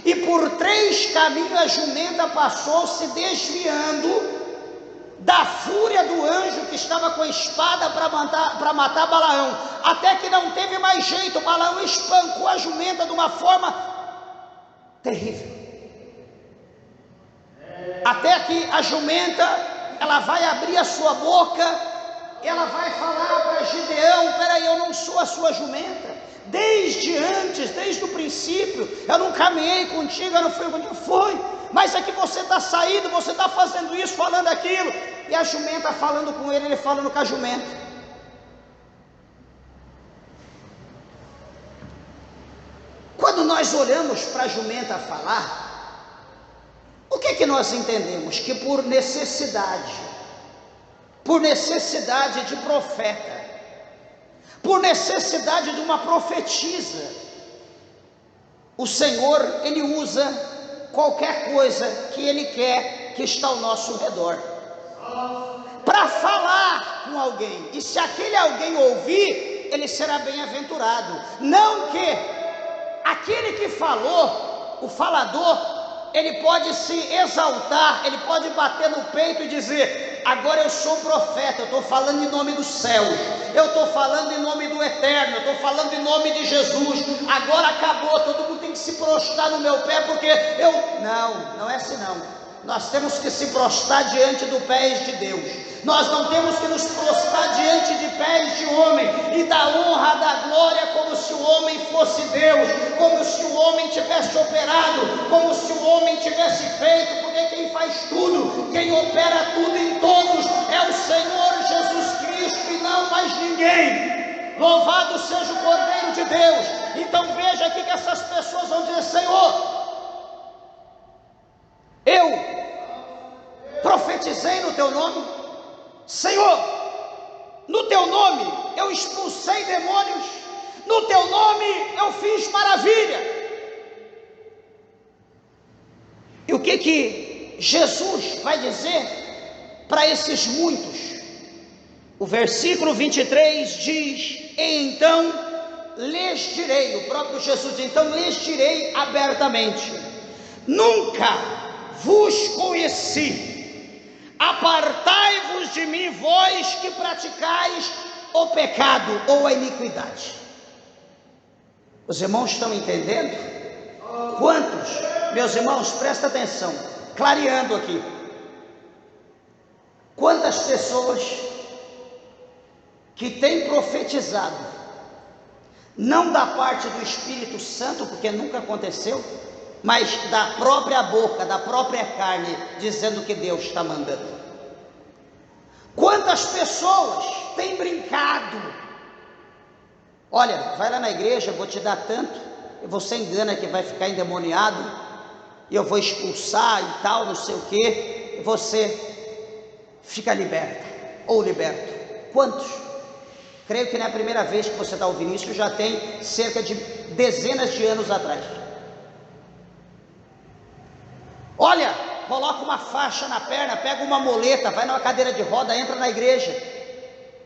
e por 3 caminhos a jumenta passou se desviando da fúria do anjo que estava com a espada para matar Balaão, até que não teve mais jeito, Balaão espancou a jumenta de uma forma terrível. até que a jumenta, ela vai abrir a sua boca, ela vai falar para Gideão: peraí, eu não sou a sua jumenta, desde antes, desde o princípio, eu não caminhei contigo, eu não fui contigo, mas é que você está saindo, você está fazendo isso, falando aquilo, e a jumenta falando com ele, ele falando com a jumenta. Quando nós olhamos para a jumenta falar, o que é que nós entendemos? Que por necessidade de profeta, por necessidade de uma profetisa, o Senhor, Ele usa qualquer coisa que Ele quer que está ao nosso redor, para falar com alguém, e se aquele alguém ouvir, ele será bem-aventurado. Não que aquele que falou, o falador, ele pode se exaltar, ele pode bater no peito e dizer: agora eu sou profeta, eu estou falando em nome dos céus, eu estou falando em nome do eterno, eu estou falando em nome de Jesus, agora acabou, todo mundo tem que se prostrar no meu pé, porque eu... Não é assim não. Nós temos que se prostrar diante dos pés de Deus. Nós não temos que nos prostrar diante de pés de homem e dar honra, dar glória, como se o homem fosse Deus, como se o homem tivesse operado, como se o homem tivesse feito, porque quem faz tudo, quem opera tudo em todos, é o Senhor Jesus Cristo e não mais ninguém. Louvado seja o Cordeiro de Deus. Então veja aqui que essas pessoas vão dizer: Senhor, eu profetizei no teu nome, Senhor, no teu nome eu expulsei demônios, no teu nome eu fiz maravilha. E o que Jesus vai dizer para esses muitos? O versículo 23 diz: e então lhes direi, o próprio Jesus, então lhes direi abertamente: nunca vos conheci, apartai-vos de mim, vós que praticais o pecado ou a iniquidade. Os irmãos estão entendendo? Quantos, meus irmãos, presta atenção, clareando aqui, quantas pessoas que têm profetizado, não da parte do Espírito Santo, porque nunca aconteceu, mas da própria boca, da própria carne, dizendo que Deus está mandando. Quantas pessoas têm brincado? Olha, vai lá na igreja, eu vou te dar tanto, e você engana que vai ficar endemoniado, e eu vou expulsar e tal, não sei o que, e você fica liberta, ou liberto. Quantos? Creio que não é a primeira vez que você está ouvindo isso, já tem cerca de dezenas de anos atrás. Olha, coloca uma faixa na perna, pega uma muleta, vai numa cadeira de roda, entra na igreja,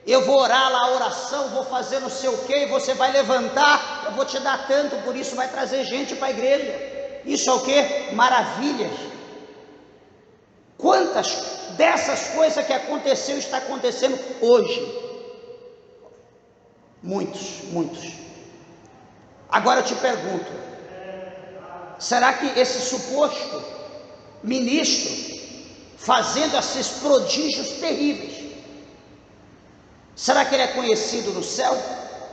eu vou orar lá a oração, vou fazer não sei o que, você vai levantar, eu vou te dar tanto, por isso vai trazer gente para a igreja. Isso é o que? Maravilhas. Quantas dessas coisas que aconteceu está acontecendo hoje? Muitos. Agora eu te pergunto, será que esse suposto ministro, fazendo esses prodígios terríveis, será que ele é conhecido no céu?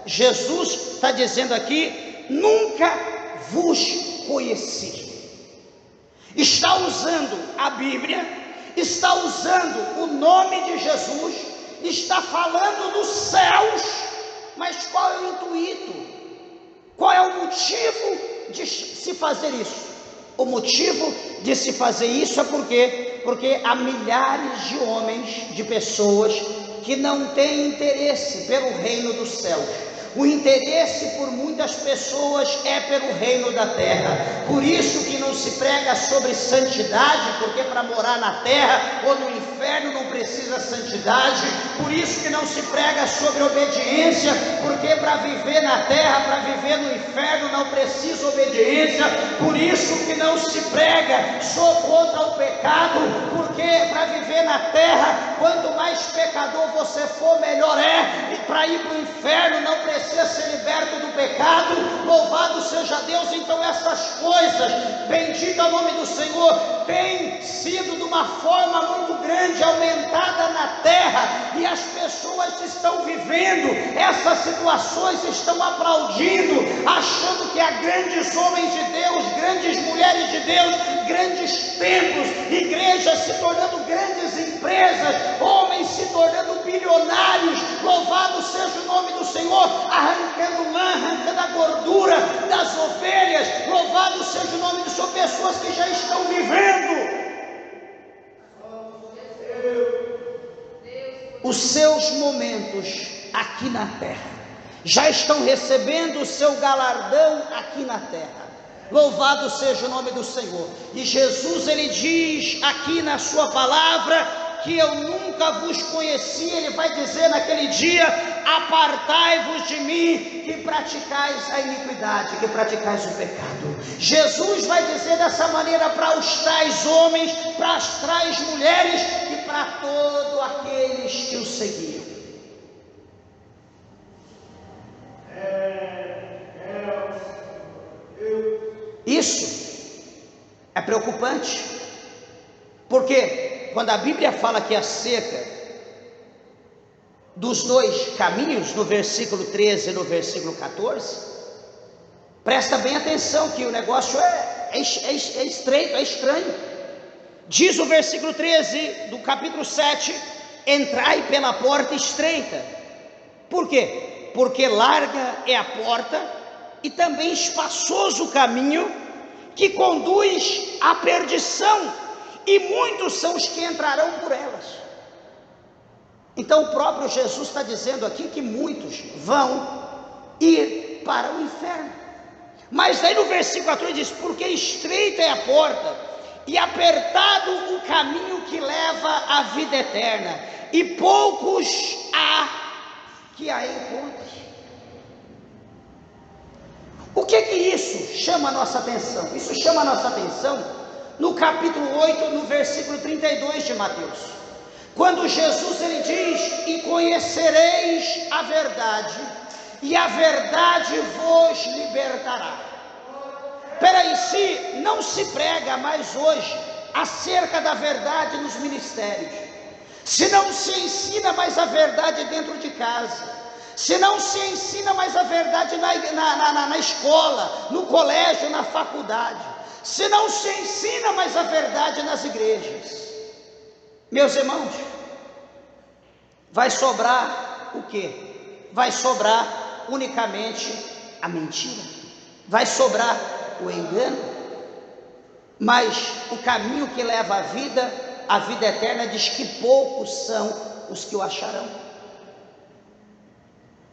Jesus está dizendo aqui: nunca vos conheci. Está usando a Bíblia, está usando o nome de Jesus, está falando dos céus, mas qual é o intuito? Qual é o motivo de se fazer isso? O motivo de se fazer isso é porque há milhares de homens, de pessoas que não têm interesse pelo reino dos céus. O interesse por muitas pessoas é pelo reino da terra. Por isso que não se prega sobre santidade, porque para morar na terra ou no inferno não precisa santidade. Por isso que não se prega sobre obediência, porque para viver na terra, para viver no inferno não precisa obediência. Por isso que não se prega contra o pecado, porque para viver na terra, quanto mais pecador você for, melhor é. E para ir para o inferno não precisa merecia ser liberto do pecado. Louvado seja Deus. Então essas coisas, bendito é o nome do Senhor, tem sido de uma forma muito grande aumentada na terra, e as pessoas estão vivendo essas situações, estão aplaudindo, achando que há grandes homens de Deus, grandes mulheres de Deus, grandes templos, igrejas se tornando grandes empresas, homens se tornando bilionários. Louvado seja o nome do Senhor, arrancando lã, arrancando a gordura das ovelhas. Louvado seja o nome do Senhor, pessoas que já estão vivendo os seus momentos aqui na terra, já estão recebendo o seu galardão aqui na terra. Louvado seja o nome do Senhor. E Jesus, ele diz aqui na sua palavra que eu nunca vos conheci. Ele vai dizer naquele dia: apartai-vos de mim, que praticais a iniquidade, que praticais o pecado. Jesus vai dizer dessa maneira para os tais homens, para as tais mulheres e para todos aqueles que o seguiam. Isso é preocupante, porque quando a Bíblia fala que acerca dos dois caminhos, no versículo 13 e no versículo 14, presta bem atenção que o negócio é estreito, é estranho. Diz o versículo 13 do capítulo 7: entrai pela porta estreita. Por quê? Porque larga é a porta e também espaçoso o caminho que conduz à perdição, e muitos são os que entrarão por elas. Então o próprio Jesus está dizendo aqui que muitos vão ir para o inferno. Mas daí no versículo 14 diz: porque estreita é a porta e apertado o caminho que leva à vida eterna, e poucos há que a encontrem. O que isso chama a nossa atenção? Isso chama a nossa atenção no capítulo 8, no versículo 32 de Mateus, quando Jesus, ele diz: e conhecereis a verdade, e a verdade vos libertará. Peraí, se não se prega mais hoje acerca da verdade nos ministérios, se não se ensina mais a verdade dentro de casa, se não se ensina mais a verdade na escola, no colégio, na faculdade, se não se ensina mais a verdade nas igrejas, meus irmãos, vai sobrar o quê? Vai sobrar unicamente a mentira, vai sobrar o engano. Mas o caminho que leva à vida eterna, diz que poucos são os que o acharão.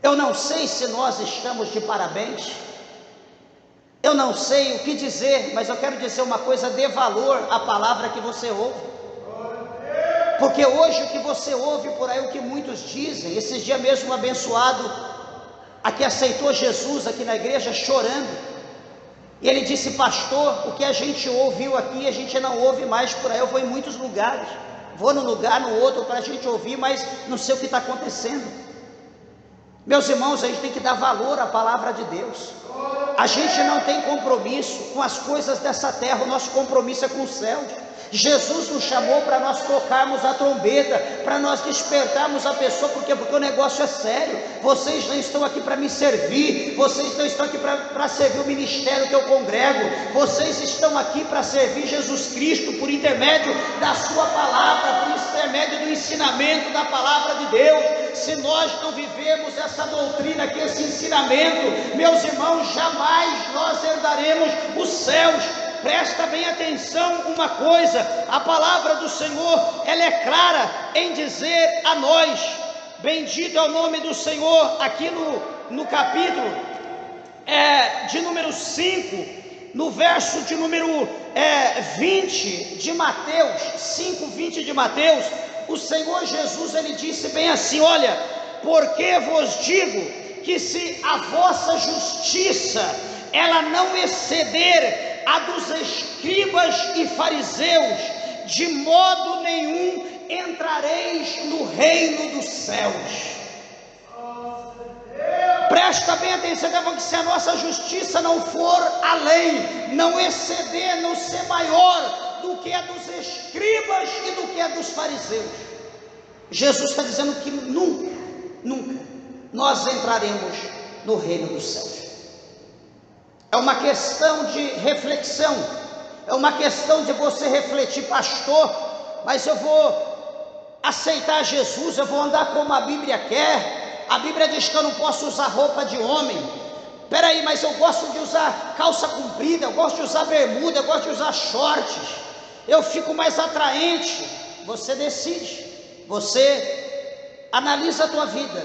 Eu não sei se nós estamos de parabéns, eu não sei o que dizer, mas eu quero dizer uma coisa: dê valor à palavra que você ouve, porque hoje o que você ouve por aí, o que muitos dizem. Esses dias mesmo um abençoado aqui aceitou Jesus aqui na igreja chorando, e ele disse: pastor, o que a gente ouviu aqui a gente não ouve mais por aí. Eu vou em muitos lugares, vou num lugar, no outro, para a gente ouvir, mas não sei o que está acontecendo. Meus irmãos, a gente tem que dar valor à palavra de Deus. A gente não tem compromisso com as coisas dessa terra, o nosso compromisso é com o céu. Jesus nos chamou para nós tocarmos a trombeta, para nós despertarmos a pessoa, porque o negócio é sério. Vocês não estão aqui para me servir, vocês não estão aqui para servir o ministério que eu congrego, vocês estão aqui para servir Jesus Cristo por intermédio da sua palavra, por intermédio do ensinamento da palavra de Deus. Se nós não vivemos essa doutrina aqui, esse ensinamento, meus irmãos, jamais nós herdaremos os céus. Presta bem atenção uma coisa: a palavra do Senhor, ela é clara em dizer a nós, bendito é o nome do Senhor, aqui no capítulo de número 5, no verso de número 20 de Mateus, 5:20 de Mateus, o Senhor Jesus, ele disse bem assim: olha, porque vos digo que se a vossa justiça ela não exceder a dos escribas e fariseus, de modo nenhum entrareis no reino dos céus. Presta bem atenção, que se a nossa justiça não for além, não exceder, não ser maior do que a dos escribas e do que a dos fariseus, Jesus está dizendo que nunca nós entraremos no reino dos céus. É uma questão de reflexão, é uma questão de você refletir: pastor, mas eu vou aceitar Jesus, eu vou andar como a Bíblia quer. A Bíblia diz que eu não posso usar roupa de homem. Peraí, mas eu gosto de usar calça comprida, eu gosto de usar bermuda, eu gosto de usar shorts, eu fico mais atraente. Você decide, você analisa a tua vida,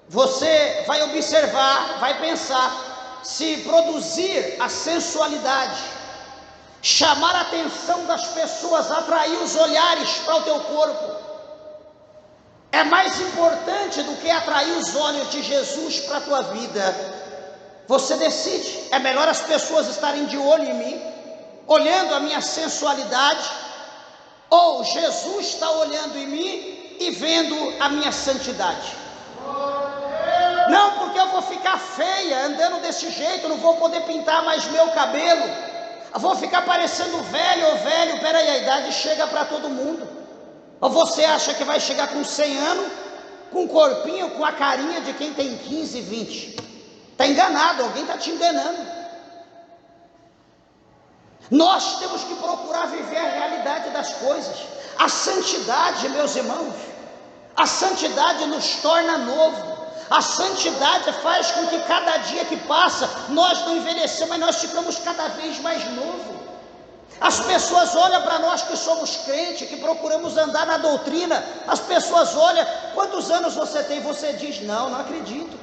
você vai observar, vai pensar se produzir a sensualidade, chamar a atenção das pessoas, atrair os olhares para o teu corpo, é mais importante do que atrair os olhos de Jesus para a tua vida. Você decide. É melhor as pessoas estarem de olho em mim, olhando a minha sensualidade, ou Jesus está olhando em mim e vendo a minha santidade? Não, porque eu vou ficar feia andando desse jeito, não vou poder pintar mais meu cabelo, eu vou ficar parecendo velho. Peraí, a idade chega para todo mundo. Ou você acha que vai chegar com 100 anos, com um corpinho, com a carinha de quem tem 15, 20? Está enganado, alguém está te enganando. Nós temos que procurar viver a realidade das coisas. A santidade, meus irmãos, a santidade nos torna novo. A santidade faz com que cada dia que passa, nós não envelhecemos, mas nós ficamos cada vez mais novos. As pessoas olham para nós que somos crentes, que procuramos andar na doutrina, as pessoas olham: quantos anos você tem? Você diz: não acredito,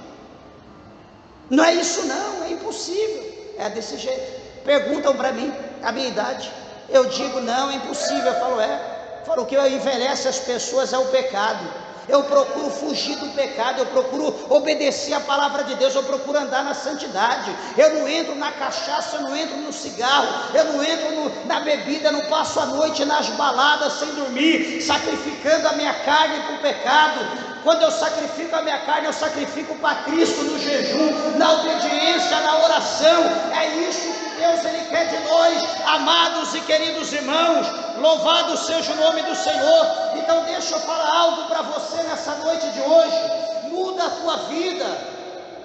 não é isso não, é impossível, é desse jeito. Perguntam para mim a minha idade, eu digo: não, é impossível. Eu falo, o que envelhece as pessoas é o pecado. Eu procuro fugir do pecado, eu procuro obedecer a palavra de Deus, eu procuro andar na santidade. Eu não entro na cachaça, eu não entro no cigarro, eu não entro na bebida, eu não passo a noite nas baladas sem dormir, sacrificando a minha carne para o pecado. Quando eu sacrifico a minha carne, eu sacrifico para Cristo no jejum, na obediência, na oração. É isso que Deus Ele quer de nós, amados e queridos irmãos. Louvado seja o nome do Senhor. Então deixa eu falar algo para você nessa noite de hoje. Muda a tua vida.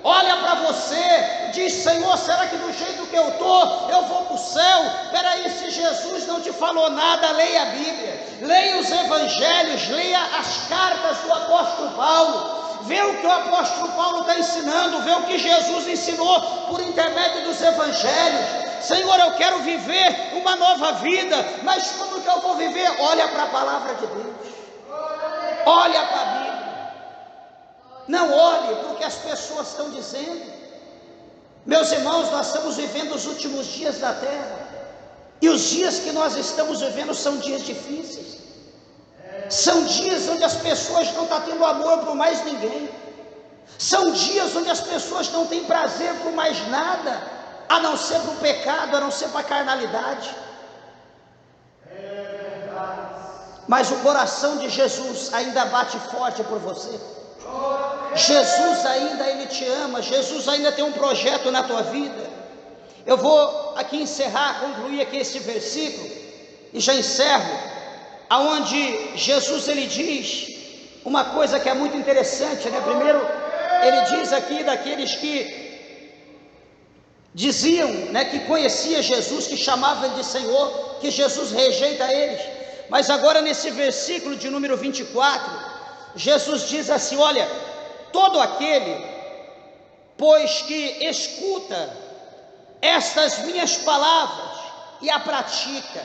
Olha para você, diz: Senhor, será que do jeito que eu estou, eu vou para o céu? Peraí, se Jesus não te falou nada, leia a Bíblia, leia os evangelhos, leia as cartas do apóstolo Paulo, vê o que o apóstolo Paulo está ensinando, vê o que Jesus ensinou por intermédio dos evangelhos. Senhor, eu quero viver uma nova vida, mas como que eu vou viver? Olha para a palavra de Deus, olha para a Bíblia. Não olhe para o que as pessoas estão dizendo. Meus irmãos, nós estamos vivendo os últimos dias da terra, e os dias que nós estamos vivendo são dias difíceis, são dias onde as pessoas não estão tendo amor por mais ninguém, são dias onde as pessoas não têm prazer por mais nada, a não ser para o pecado, a não ser para a carnalidade. Mas o coração de Jesus ainda bate forte por você. Jesus ainda, Ele te ama. Jesus ainda tem um projeto na tua vida. Eu vou aqui encerrar, concluir aqui esse versículo, e já encerro, aonde Jesus Ele diz uma coisa que é muito interessante, né? Primeiro, Ele diz aqui daqueles que diziam, né, que conhecia Jesus, que chamavam de Senhor, que Jesus rejeita eles. Mas agora nesse versículo de número 24, Jesus diz assim: olha, todo aquele, pois que escuta estas minhas palavras e a pratica.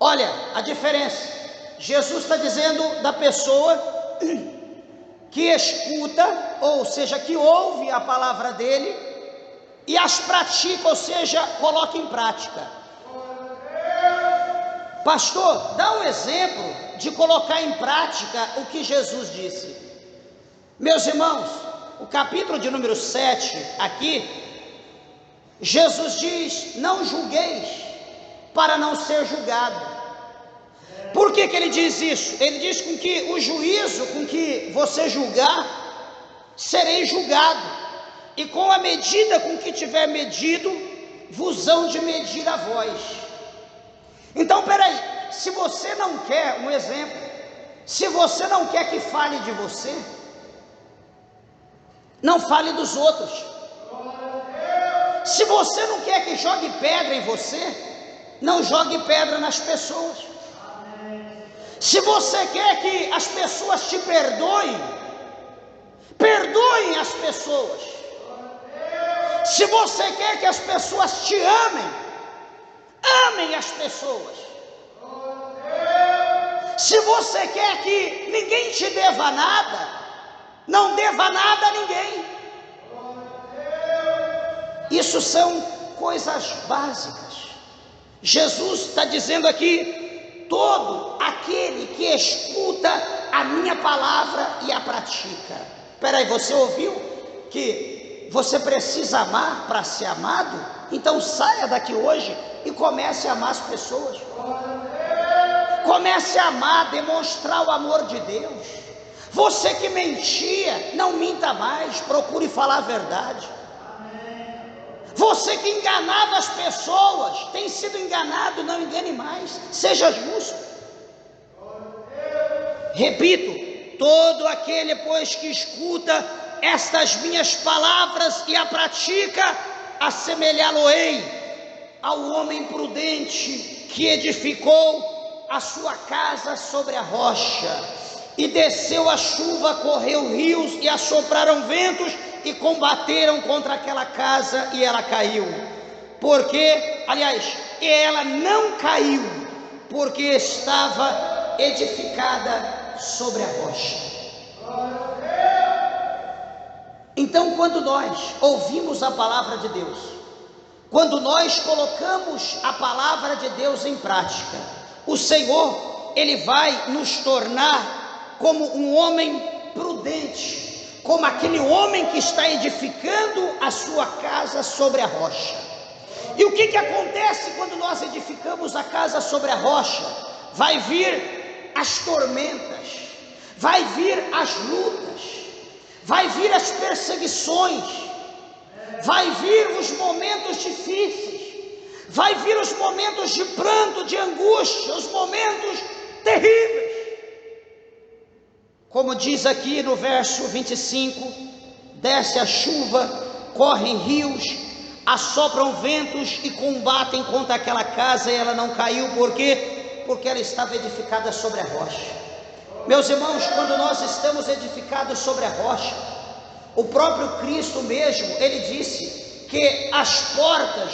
Olha a diferença. Jesus está dizendo da pessoa que escuta, ou seja, que ouve a palavra dele e as pratica, ou seja, coloca em prática. Pastor, dá um exemplo de colocar em prática o que Jesus disse. Meus irmãos, o capítulo de número 7 aqui, Jesus diz: não julgueis para não ser julgado. Por que ele diz isso? Ele diz com que o juízo com que você julgar sereis julgado, e com a medida com que tiver medido, vos hão de medir a vós. Então, peraí, se você não quer, um exemplo, se você não quer que fale de você, não fale dos outros. Se você não quer que jogue pedra em você, não jogue pedra nas pessoas. Se você quer que as pessoas te perdoem, perdoem as pessoas. Se você quer que as pessoas te amem, amem as pessoas. Se você quer que ninguém te deva nada, não deva nada a ninguém. Isso são coisas básicas. Jesus está dizendo aqui: todo aquele que escuta a minha palavra e a pratica. Peraí, você ouviu que você precisa amar para ser amado? Então saia daqui hoje e comece a amar as pessoas. Comece a amar, demonstrar o amor de Deus. Você que mentia, não minta mais, procure falar a verdade. Você que enganava as pessoas, tem sido enganado, não engane mais, seja justo. Repito, todo aquele, pois, que escuta estas minhas palavras e a pratica, assemelhá-lo-ei ao homem prudente que edificou a sua casa sobre a rocha, e desceu a chuva, correu rios e assopraram ventos, e combateram contra aquela casa, e ela caiu. Porque, aliás, ela não caiu, porque estava edificada sobre a rocha. Então, quando nós ouvimos a palavra de Deus, quando nós colocamos a palavra de Deus em prática, o Senhor, Ele vai nos tornar como um homem prudente, como aquele homem que está edificando a sua casa sobre a rocha. E o que acontece quando nós edificamos a casa sobre a rocha? Vai vir as tormentas, vai vir as lutas, vai vir as perseguições, vai vir os momentos difíceis, vai vir os momentos de pranto, de angústia, os momentos terríveis. Como diz aqui no verso 25, desce a chuva, correm rios, assopram ventos e combatem contra aquela casa, e ela não caiu. Por quê? Porque ela estava edificada sobre a rocha. Meus irmãos, quando nós estamos edificados sobre a rocha, o próprio Cristo mesmo, Ele disse que as portas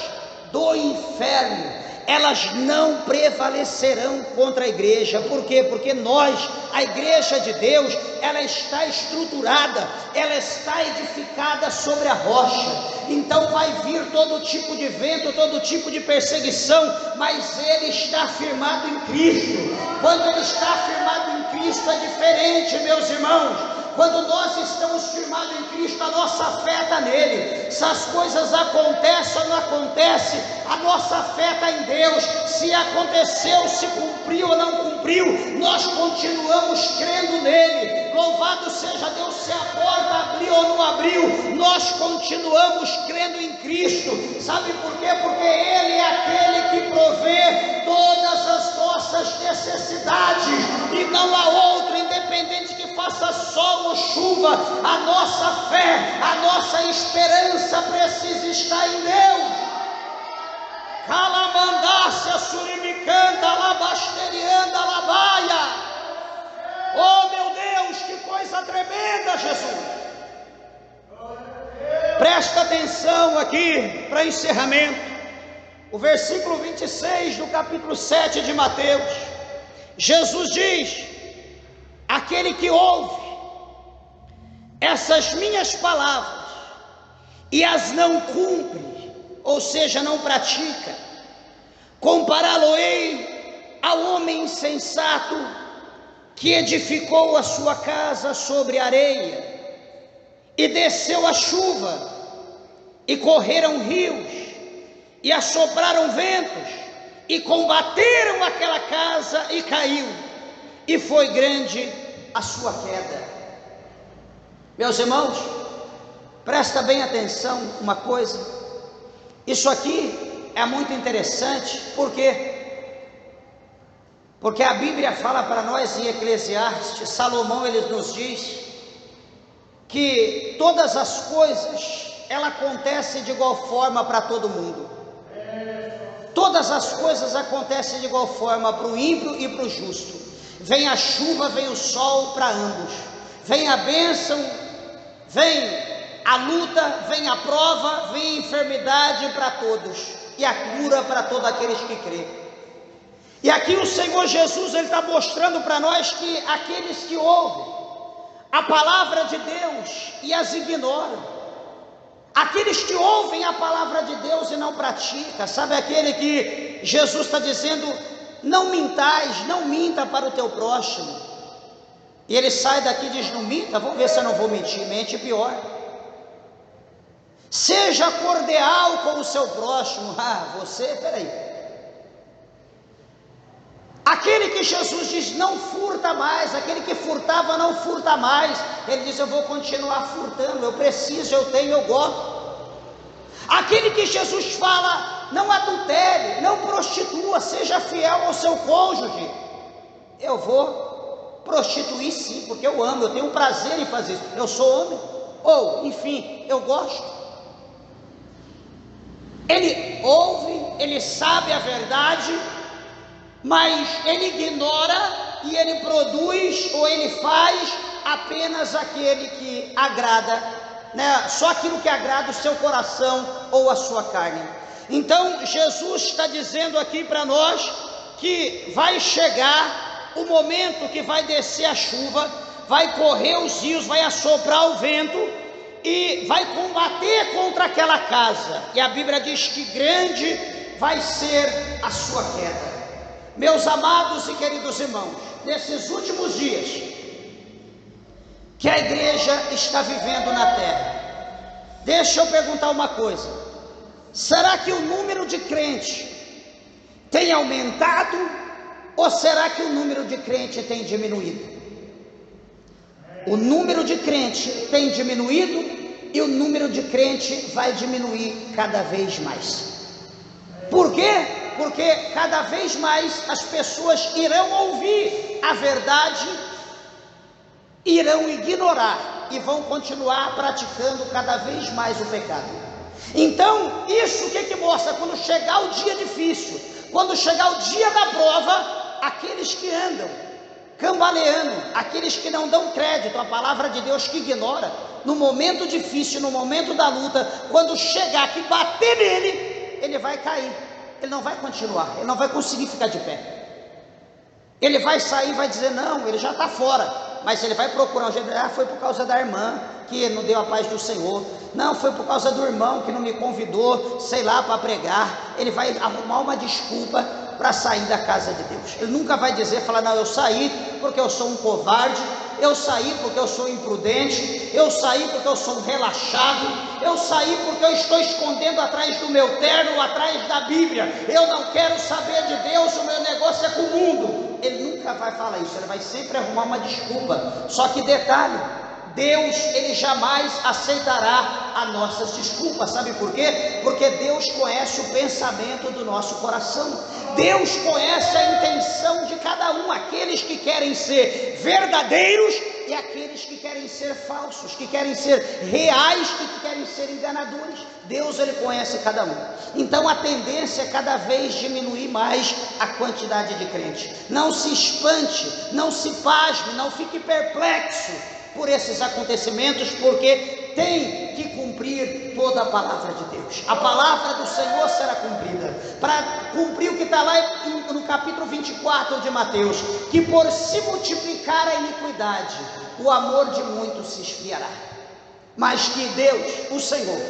do inferno, elas não prevalecerão contra a igreja. Por quê? Porque nós, a igreja de Deus, ela está estruturada, ela está edificada sobre a rocha. Então vai vir todo tipo de vento, todo tipo de perseguição, mas ele está firmado em Cristo. Quando ele está firmado em Cristo, é diferente, meus irmãos. Quando nós estamos firmados em Cristo, a nossa fé está nele. Se as coisas acontecem ou não acontecem, a nossa fé está em Deus. Se aconteceu, se cumpriu ou não cumpriu, nós continuamos crendo nele. Louvado seja Deus, se a porta abriu ou não abriu, nós continuamos crendo em Cristo. Sabe por quê? Porque Ele é aquele que provê todas as nossas necessidades, e não há outro, independente que faça sol ou chuva. A nossa fé, a nossa esperança precisa estar em Deus. Calamandácia, suribicanta, labasterianda, labaia. Oh meu Deus, que coisa tremenda, Jesus. Presta atenção aqui para encerramento. O versículo 26 do capítulo 7 de Mateus. Jesus diz: aquele que ouve essas minhas palavras e as não cumpre, ou seja, não pratica, compará-lo-ei ao homem insensato que edificou a sua casa sobre areia, e desceu a chuva, e correram rios, e assopraram ventos, e combateram aquela casa, e caiu, e foi grande a sua queda. Meus irmãos, Presta bem atenção uma coisa, isso aqui é muito interessante, por quê? Porque a Bíblia fala para nós em Eclesiastes, Salomão ele nos diz que todas as coisas, ela acontecem de igual forma para todo mundo. Todas as coisas acontecem de igual forma para o ímpio e para o justo. Vem a chuva, vem o sol para ambos. Vem a bênção, vem a luta, vem a prova, vem a enfermidade para todos. E a cura para todos aqueles que crêem. E aqui o Senhor Jesus, ele está mostrando para nós que aqueles que ouvem a palavra de Deus e as ignoram, aqueles que ouvem a palavra de Deus e não praticam, sabe aquele que Jesus está dizendo, não mintais, não minta para o teu próximo, e ele sai daqui e diz, não minta, vamos ver se eu não vou mentir, mente pior. Seja cordial com o seu próximo, peraí. Aquele que Jesus diz, não furta mais, aquele que furtava, não furta mais, ele diz, eu vou continuar furtando, eu preciso, eu tenho, eu gosto. Aquele que Jesus fala, não adultere, não prostitua, seja fiel ao seu cônjuge, eu vou prostituir sim, porque eu amo, eu tenho prazer em fazer isso, eu sou homem, ou enfim, eu gosto. Ele ouve, ele sabe a verdade, mas ele ignora e ele produz ou ele faz apenas aquele que agrada, né? Só aquilo que agrada o seu coração ou a sua carne. Então Jesus está dizendo aqui para nós que vai chegar o momento que vai descer a chuva, vai correr os rios, vai assoprar o vento e vai combater contra aquela casa, e a Bíblia diz que grande vai ser a sua queda. Meus amados e queridos irmãos, nesses últimos dias que a igreja está vivendo na terra, deixa eu perguntar uma coisa, será que o número de crentes tem aumentado, ou será que o número de crentes tem diminuído? O número de crente tem diminuído, e o número de crente vai diminuir cada vez mais. Por quê? Porque cada vez mais as pessoas irão ouvir a verdade, irão ignorar e vão continuar praticando cada vez mais o pecado. Então, isso o que mostra? Quando chegar o dia difícil, quando chegar o dia da prova, aqueles que andam cambaleando, aqueles que não dão crédito à palavra de Deus, que ignora, no momento difícil, no momento da luta, quando chegar que bater nele, ele vai cair, ele não vai continuar, ele não vai conseguir ficar de pé, ele vai sair, vai dizer, não, ele já está fora, mas ele vai procurar um jeito, foi por causa da irmã, que não deu a paz do Senhor, não, foi por causa do irmão, que não me convidou, sei lá, para pregar, ele vai arrumar uma desculpa, para sair da casa de Deus. Ele nunca vai dizer, falar, não, eu saí porque eu sou um covarde, eu saí porque eu sou imprudente, eu saí porque eu sou um relaxado, eu saí porque eu estou escondendo atrás do meu terno, atrás da Bíblia, eu não quero saber de Deus, o meu negócio é com o mundo. Ele nunca vai falar isso, ele vai sempre arrumar uma desculpa. Só que detalhe, Deus, ele jamais aceitará as nossas desculpas, sabe por quê? Porque Deus conhece o pensamento do nosso coração, Deus conhece a intenção de cada um, aqueles que querem ser verdadeiros e aqueles que querem ser falsos, que querem ser reais e que querem ser enganadores. Deus, ele conhece cada um. Então a tendência é cada vez diminuir mais a quantidade de crentes. Não se espante, não se pasme, não fique perplexo por esses acontecimentos, porque tem que cumprir toda a palavra de Deus. A palavra do Senhor será cumprida, para cumprir o que está lá no capítulo 24 de Mateus, que por se multiplicar a iniquidade, o amor de muitos se esfriará, mas que Deus, o Senhor,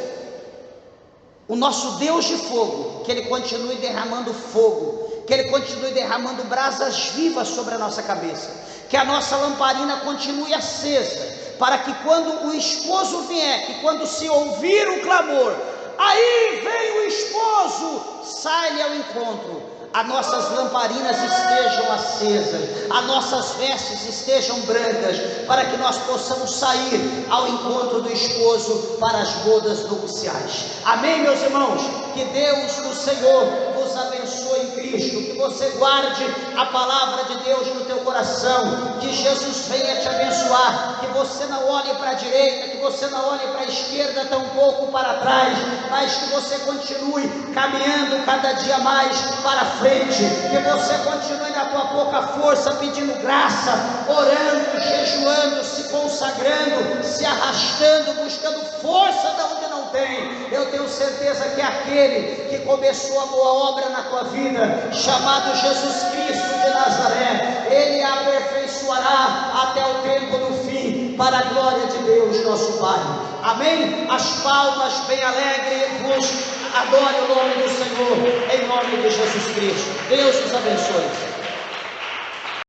o nosso Deus de fogo, que ele continue derramando fogo, que ele continue derramando brasas vivas sobre a nossa cabeça, que a nossa lamparina continue acesa, para que quando o esposo vier, que quando se ouvir o clamor, aí vem o esposo, sai-lhe ao encontro, as nossas lamparinas estejam acesas, as nossas vestes estejam brancas, para que nós possamos sair ao encontro do esposo para as bodas nupciais. Amém, meus irmãos? Que Deus, o Senhor, vos abençoe em Cristo, que você guarde a palavra de Deus no teu coração, que Jesus venha te abençoar, que você não olhe para a direita, que você não olhe para a esquerda, tampouco para trás, mas que você continue caminhando cada dia mais para frente, que você continue na tua pouca força pedindo graça, orando, jejuando, se consagrando, se arrastando, buscando força de onde não tem. Eu tenho certeza que aquele que começou a boa obra na tua vida, chamado Jesus Cristo de Nazaré, ele a aperfeiçoará até o tempo do fim, para a glória de Deus nosso Pai. Amém? As palmas bem alegres vos adore o nome do Senhor, em nome de Jesus Cristo. Deus os abençoe.